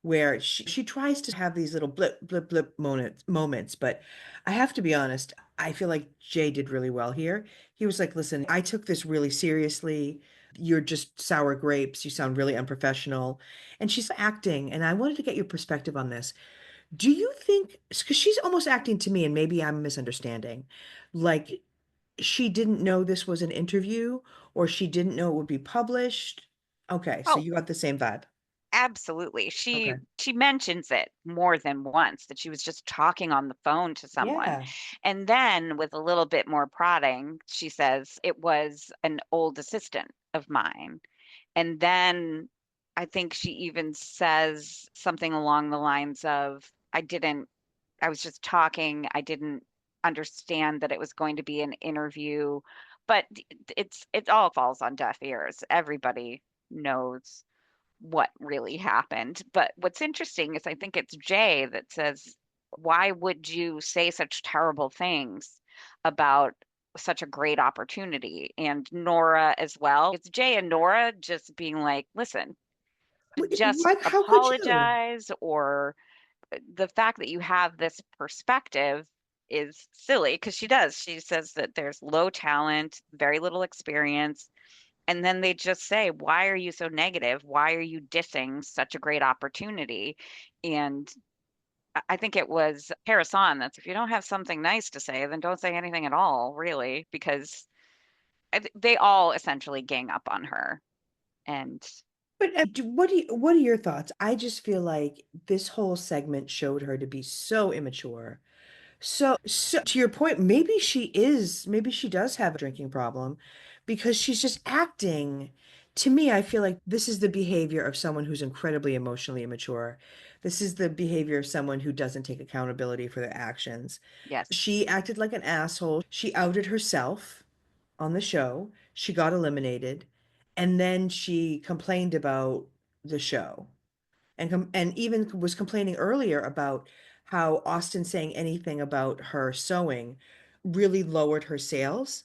where she tries to have these little blip, blip, blip moments. But I have to be honest, I feel like Jay did really well here. He was like, listen, I took this really seriously. You're just sour grapes. You sound really unprofessional. And she's acting. And I wanted to get your perspective on this. Do you think, because she's almost acting to me, and maybe I'm misunderstanding, like she didn't know this was an interview or she didn't know it would be published? Okay, so Oh, you got the same vibe. absolutely. Okay. She mentions it more than once that she was just talking on the phone to someone. Yeah. And then with a little bit more prodding, she says it was an old assistant of mine. And then I think she even says something along the lines of, I was just talking, I didn't understand that it was going to be an interview. But it all falls on deaf ears. Everybody knows what really happened. But what's interesting is I think it's Jay that says, why would you say such terrible things about such a great opportunity? And Nora as well. It's Jay and Nora just being like, listen, just What? How could you? apologize, or the fact that you have this perspective is silly because she does. She says that there's low talent, very little experience, and then they just say, why are you so negative? Why are you dissing such a great opportunity? And I think it was Harrison that's, if you don't have something nice to say, then don't say anything at all, really, because they all essentially gang up on her. And But what are your thoughts? I just feel like this whole segment showed her to be so immature. So to your point, maybe she does have a drinking problem because she's just acting. To me, I feel like this is the behavior of someone who's incredibly emotionally immature. This is the behavior of someone who doesn't take accountability for their actions. Yes. She acted like an asshole. She outed herself on the show. She got eliminated. And then she complained about the show and even was complaining earlier about how Austin saying anything about her sewing really lowered her sales.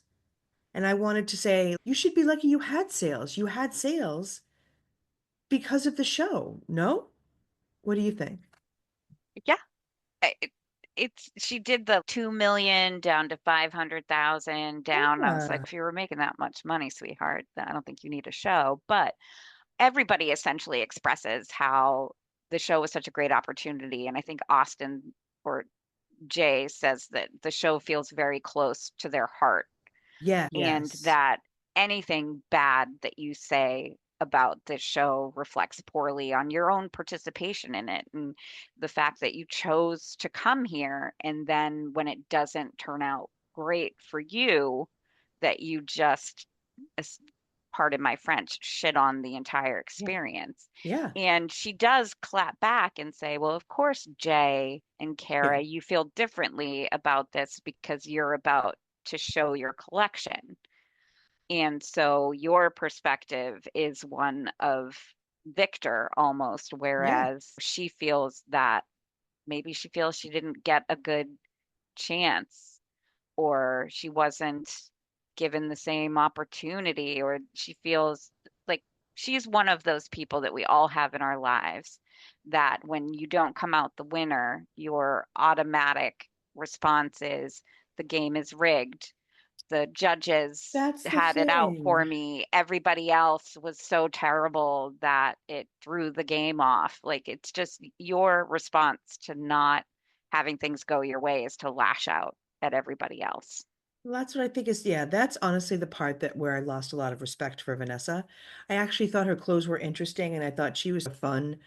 And I wanted to say, you should be lucky you had sales. You had sales because of the show. No? What do you think? Yeah. It's she did the 2 million down to 500,000 down. I was like, Yeah. if you were making that much money, sweetheart, then I don't think you need a show. But everybody essentially expresses how the show was such a great opportunity. And I think Austin or Jay says that the show feels very close to their heart Yeah. and Yes. that anything bad that you say about this show reflects poorly on your own participation in it and the fact that you chose to come here and then when it doesn't turn out great for you that you just pardon my French shit on the entire Yeah. experience. Yeah. And she does clap back and say, well, of course, Jay and Yeah. Kara, you feel differently about this because you're about to show your collection. And so your perspective is one of Victor almost, Yeah. whereas she feels that maybe she feels she didn't get a good chance or she wasn't given the same opportunity or she feels like she's one of those people that we all have in our lives that when you don't come out the winner, your automatic response is the game is rigged, the judges That's the had it out thing. for me. Everybody else was so terrible that it threw the game off. Like it's just your response to not having things go your way is to lash out at everybody else. Well, that's what I think is, yeah, that's honestly the part that where I lost a lot of respect for Vanessa. I actually thought her clothes were interesting and I thought she was a fun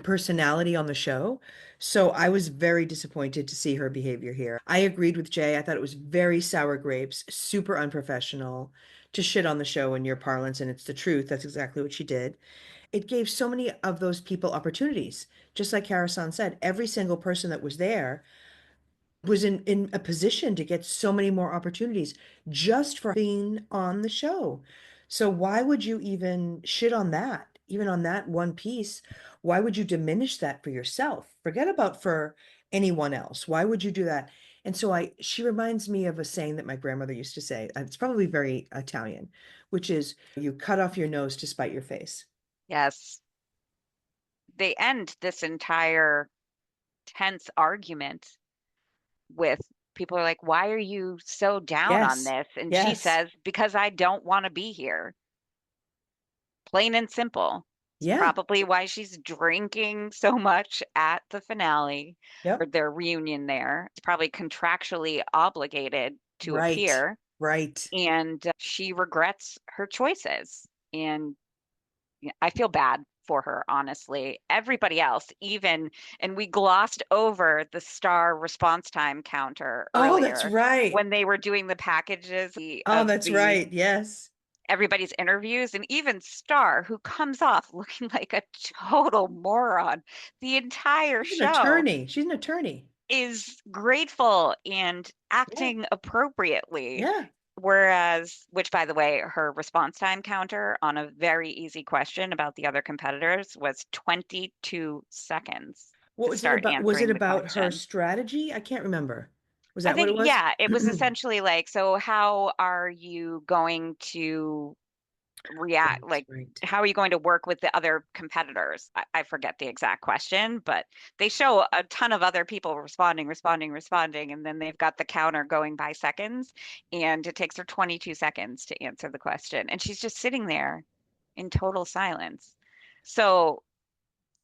personality on the show. So I was very disappointed to see her behavior here. I agreed with Jay. I thought it was very sour grapes, super unprofessional to shit on the show in your parlance, and it's the truth. That's exactly what she did. It gave so many of those people opportunities. Just like Karasan said, every single person that was there was in a position to get so many more opportunities just for being on the show. So why would you even shit on that? Even on that one piece, why would you diminish that for yourself? Forget about for anyone else. Why would you do that? And so she reminds me of a saying that my grandmother used to say. It's probably very Italian, which is you cut off your nose to spite your face. Yes, they end this entire tense argument with people are like, why are you so down on Yes. this? And she Yes. says, because I don't want to be here. Plain and simple. It's Yeah. probably why she's drinking so much at the finale or Yep. their reunion there. It's probably contractually obligated to Right. appear, Right. and she regrets her choices. And yeah, I feel bad for her, honestly. Everybody else, even, and we glossed over the star response time counter Oh, that's earlier right. when they were doing the packages Oh, of that's the right. Yes. everybody's interviews, and even Star, who comes off looking like a total moron the entire She's an show, attorney. She's an attorney. is grateful and Yeah. acting appropriately. Yeah. Whereas, which by the way, her response time counter on a very easy question about the other competitors was 22 seconds What to was it start about? Was it answering the about her question. strategy? I can't remember. Was I that what think, it was? yeah, it was essentially like, so how are you going to react Right, like right. how are you going to work with the other competitors? I forget the exact question, but they show a ton of other people responding, and then they've got the counter going by seconds, and it takes her 22 seconds to answer the question, and she's just sitting there in total silence. So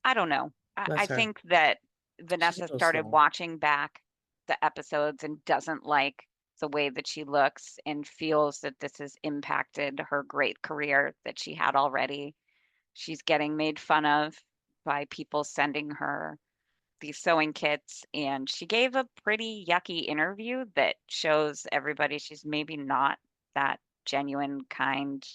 I don't know. I Bless her. think that She's a Vanessa little started slow. watching back the episodes and doesn't like the way that she looks and feels that this has impacted her great career that she had already. She's getting made fun of by people sending her these sewing kits, and she gave a pretty yucky interview that shows everybody she's maybe not that genuine, kind.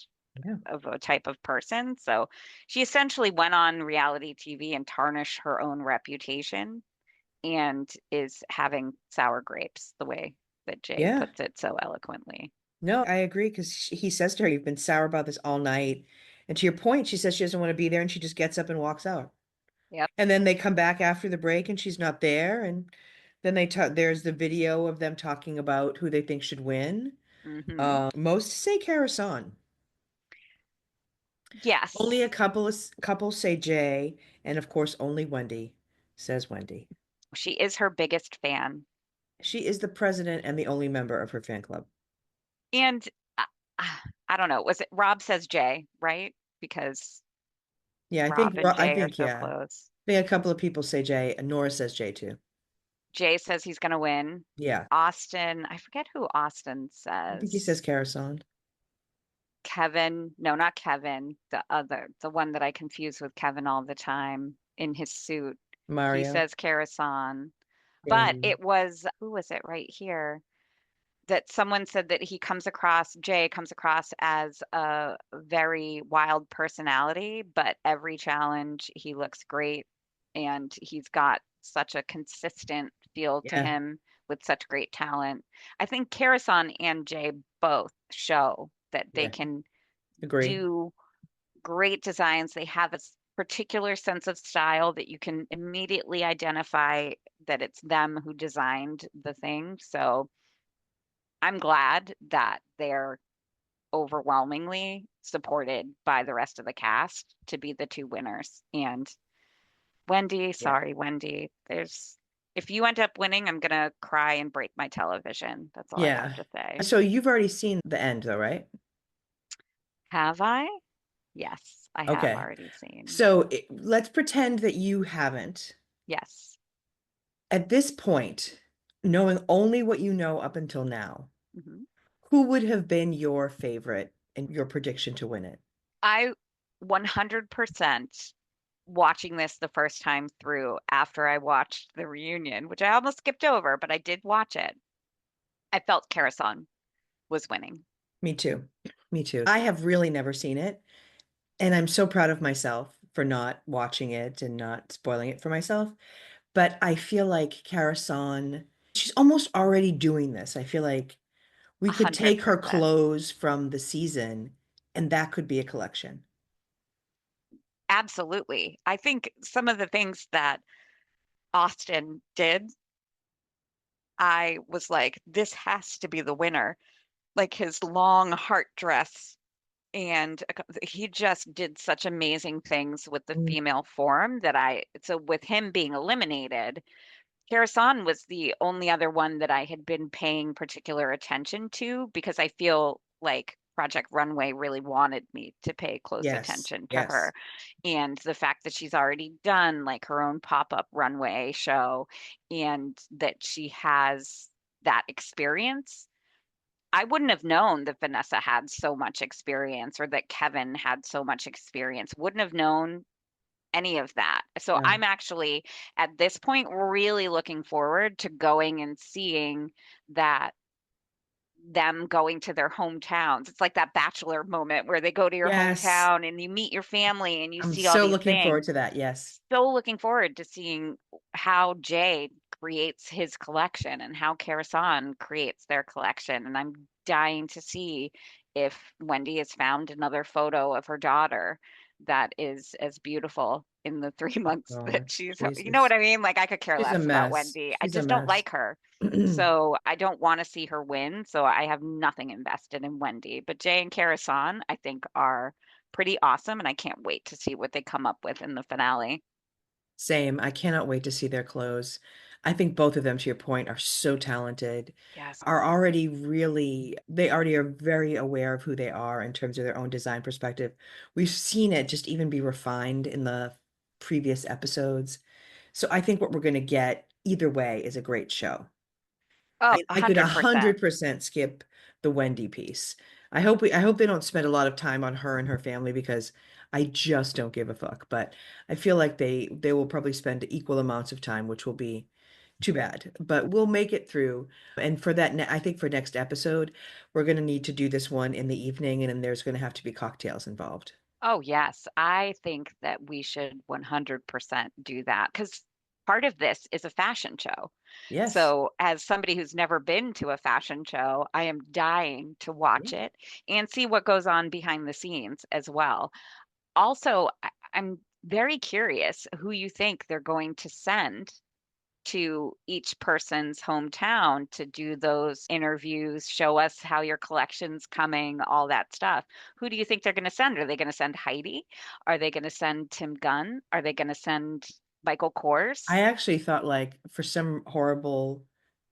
Yeah. of a type of person. So she essentially went on reality TV and tarnished her own reputation and is having sour grapes, the way that Jay Yeah. puts it so eloquently. No, I agree because he says to her, "You've been sour about this all night." And to your point, she says she doesn't want to be there and she just gets up and walks out. Yep. And then they come back after the break and she's not there. And then there's the video of them talking about who they think should win. Hmm. Most say Karasan. Only a Yes, couple say Jay, and of course only Wendy says Wendy. she is her biggest fan. She is the president and the only member of her fan club. And I, I don't know, was it Rob says Jay, right? Because Yeah, Rob and I Jay are think so yeah. close. I think a couple of people say Jay, and Nora says Jay too. Jay says he's going to win. Yeah, Austin, I forget who Austin I think he says says. Karasan. Kevin, no, not Kevin, the other, the one that I confuse with Kevin all the time in his suit. He Mario, says Karasan. But Jamie. it was, who was it right here? That someone said that Jay comes across as a very wild personality, but every challenge he looks great and he's got such a consistent feel to Yeah, him with such great talent. I think Karasan and Jay both show that they yeah, can agree. do great designs. They have a particular sense of style that you can immediately identify that it's them who designed the thing. So I'm glad that they're overwhelmingly supported by the rest of the cast to be the two winners. And Wendy, Yeah, sorry, Wendy, if you end up winning, I'm gonna cry and break my television. That's all I have yeah. to say. So you've already seen the end, though, right? Have I? Yes, I have Okay. already seen. So let's pretend that you haven't. Yes. At this point, knowing only what you know up until now, Mhm. who would have been your favorite and your prediction to win it? I 100% watching this the first time through after I watched the reunion, which I almost skipped over, but I did watch it. I felt Karasan was winning. Me too. Me too. I have really never seen it, and I'm so proud of myself for not watching it and not spoiling it for myself. But I feel like Karasan, she's almost already doing this. I feel like we could take her 100%. clothes from the season and that could be a collection. Absolutely. I think some of the things that Austin did, I was like, this has to be the winner. Like his long heart dress, and he just did such amazing things with the Mm. female form so with him being eliminated, Karasan was the only other one that I had been paying particular attention to because I feel like Project Runway really wanted me to pay close Yes, attention to her. yes. And the fact that she's already done like her own pop-up runway show and that she has that experience. I wouldn't have known that Vanessa had so much experience or that Kevin had so much experience. Wouldn't have known any of that. So Yeah. I'm actually at this point really looking forward to going and seeing that them going to their hometowns. It's like that bachelor moment where they go to your Yes. hometown and you meet your family and you I'm see all so these looking things. forward to that. Yes. So looking forward to seeing how Jay creates his collection and how Karasan creates their collection. And I'm dying to see if Wendy has found another photo of her daughter that is as beautiful in the 3 months that Gosh, you know what Jesus. I mean? Like I could care She's a less about mess. Wendy. I She's a just don't mess. like her. So I don't want to see her win. So I have nothing invested in Wendy. But Jay and Karasan, I think, are pretty awesome. And I can't wait to see what they come up with in the finale. Same. I cannot wait to see their clothes. I think both of them, to your point, are so talented, Yes. they already are very aware of who they are in terms of their own design perspective. We've seen it just even be refined in the previous episodes. So I think what we're going to get either way is a great show. Oh, I could 100%. 100% skip the Wendy piece. I hope they don't spend a lot of time on her and her family because I just don't give a fuck. But I feel like they will probably spend equal amounts of time, which will be Too bad, but we'll make it through. And for that, I think for next episode, we're going to need to do this one in the evening, and then there's going to have to be cocktails involved. Oh, yes. I think that we should 100% do that because part of this is a fashion show. Yes. So, as somebody who's never been to a fashion show, I am dying to Yeah. watch it and see what goes on behind the scenes as well. Also, I'm very curious who you think they're going to send to each person's hometown to do those interviews, show us how your collection's coming, all that stuff. Who do you think they're going to send? Are they going to send Heidi? Are they going to send Tim Gunn? Are they going to send Michael Kors? I actually thought, like, for some horrible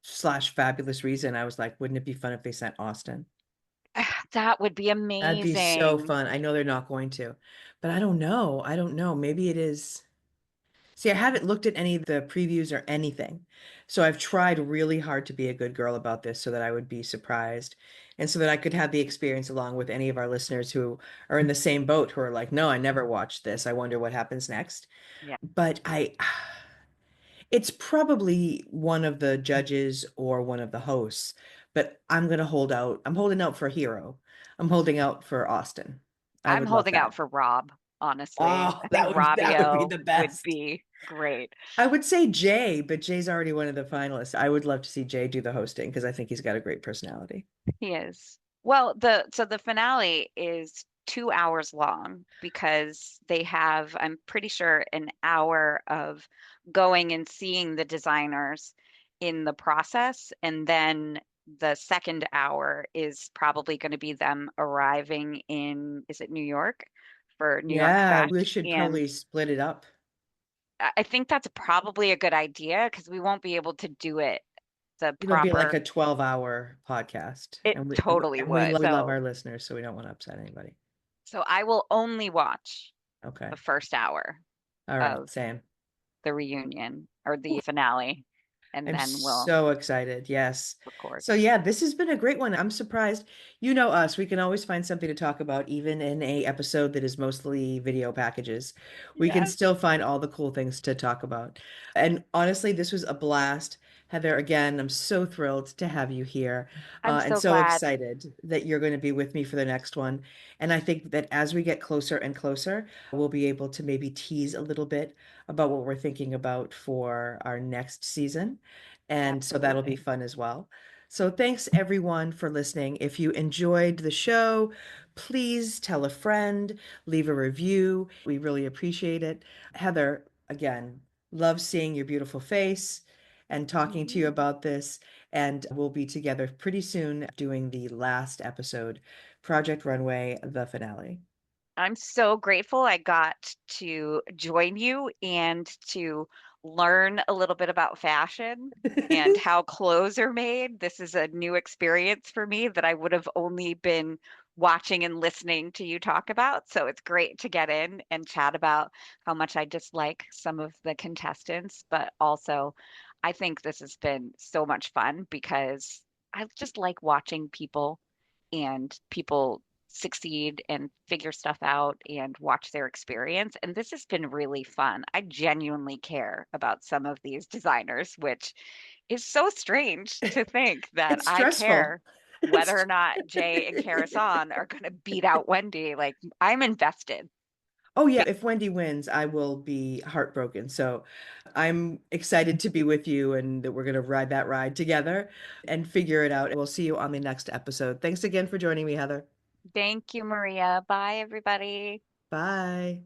slash fabulous reason, I was like, wouldn't it be fun if they sent Austin? That would be That'd be so amazing. fun. I know they're not going to, but I don't know. I don't know. Maybe it is. See, I haven't looked at any of the previews or anything. So I've tried really hard to be a good girl about this so that I would be surprised and so that I could have the experience along with any of our listeners who are in the same boat who are like, no, I never watched this. I wonder what happens next. Yeah, But it's probably one of the judges or one of the hosts, but I'm going to hold out. I'm holding out for Hero. I'm holding out for Austin. I I'm would love holding out that. for Rob, honestly. Oh, I think that would be Robbio the would best. be great. I would say Jay, but Jay's already one of the finalists. I would love to see Jay do the hosting because I think he's got a great personality. He is. Well, the finale is 2 hours long because they have, I'm pretty sure, an hour of going and seeing the designers in the process, and then the second hour is probably going to be them arriving in, is it New York for New York Yeah, we Fest? should And probably split it up. I think that's probably a good idea because we won't be able to do it the It'll be like proper. a 12-hour podcast. It And totally would. we love our listeners, so we don't want to upset anybody. So I will only watch Okay. the first hour All right, of same. the reunion or the finale, and I'm then we'll so excited. Yes. record. So yeah, this has been a great one. I'm surprised. You know us, we can always find something to talk about, even in a episode that is mostly video packages. We can Yes. still find all the cool things to talk about. And honestly, this was a blast. Heather, again, I'm so thrilled to have you here, I'm and so so glad. excited that you're going to be with me for the next one. And I think that as we get closer and closer, we'll be able to maybe tease a little bit about what we're thinking about for our next season. And so that'll be Absolutely. fun as well. So thanks everyone for listening. If you enjoyed the show, please tell a friend, leave a review. We really appreciate it. Heather, again, love seeing your beautiful face and talking to you Mhm. about this. And we'll be together pretty soon doing the last episode, Project Runway, the finale. I'm so grateful I got to join you and to learn a little bit about fashion and how clothes are made. This is a new experience for me that I would have only been watching and listening to you talk about. So it's great to get in and chat about how much I dislike some of the contestants, but also I think this has been so much fun because I just like watching people succeed and figure stuff out and watch their experience. And this has been really fun. I genuinely care about some of these designers, which is so strange to think that It's I stressful. care whether or It's not Jay and Karasan are going to beat out Wendy. Like, I'm invested. Oh yeah, if Wendy wins, I will be heartbroken. So I'm excited to be with you and that we're going to ride that ride together and figure it out. We'll see you on the next episode. Thanks again for joining me, Heather. Thank you, Maria. Bye, everybody. Bye.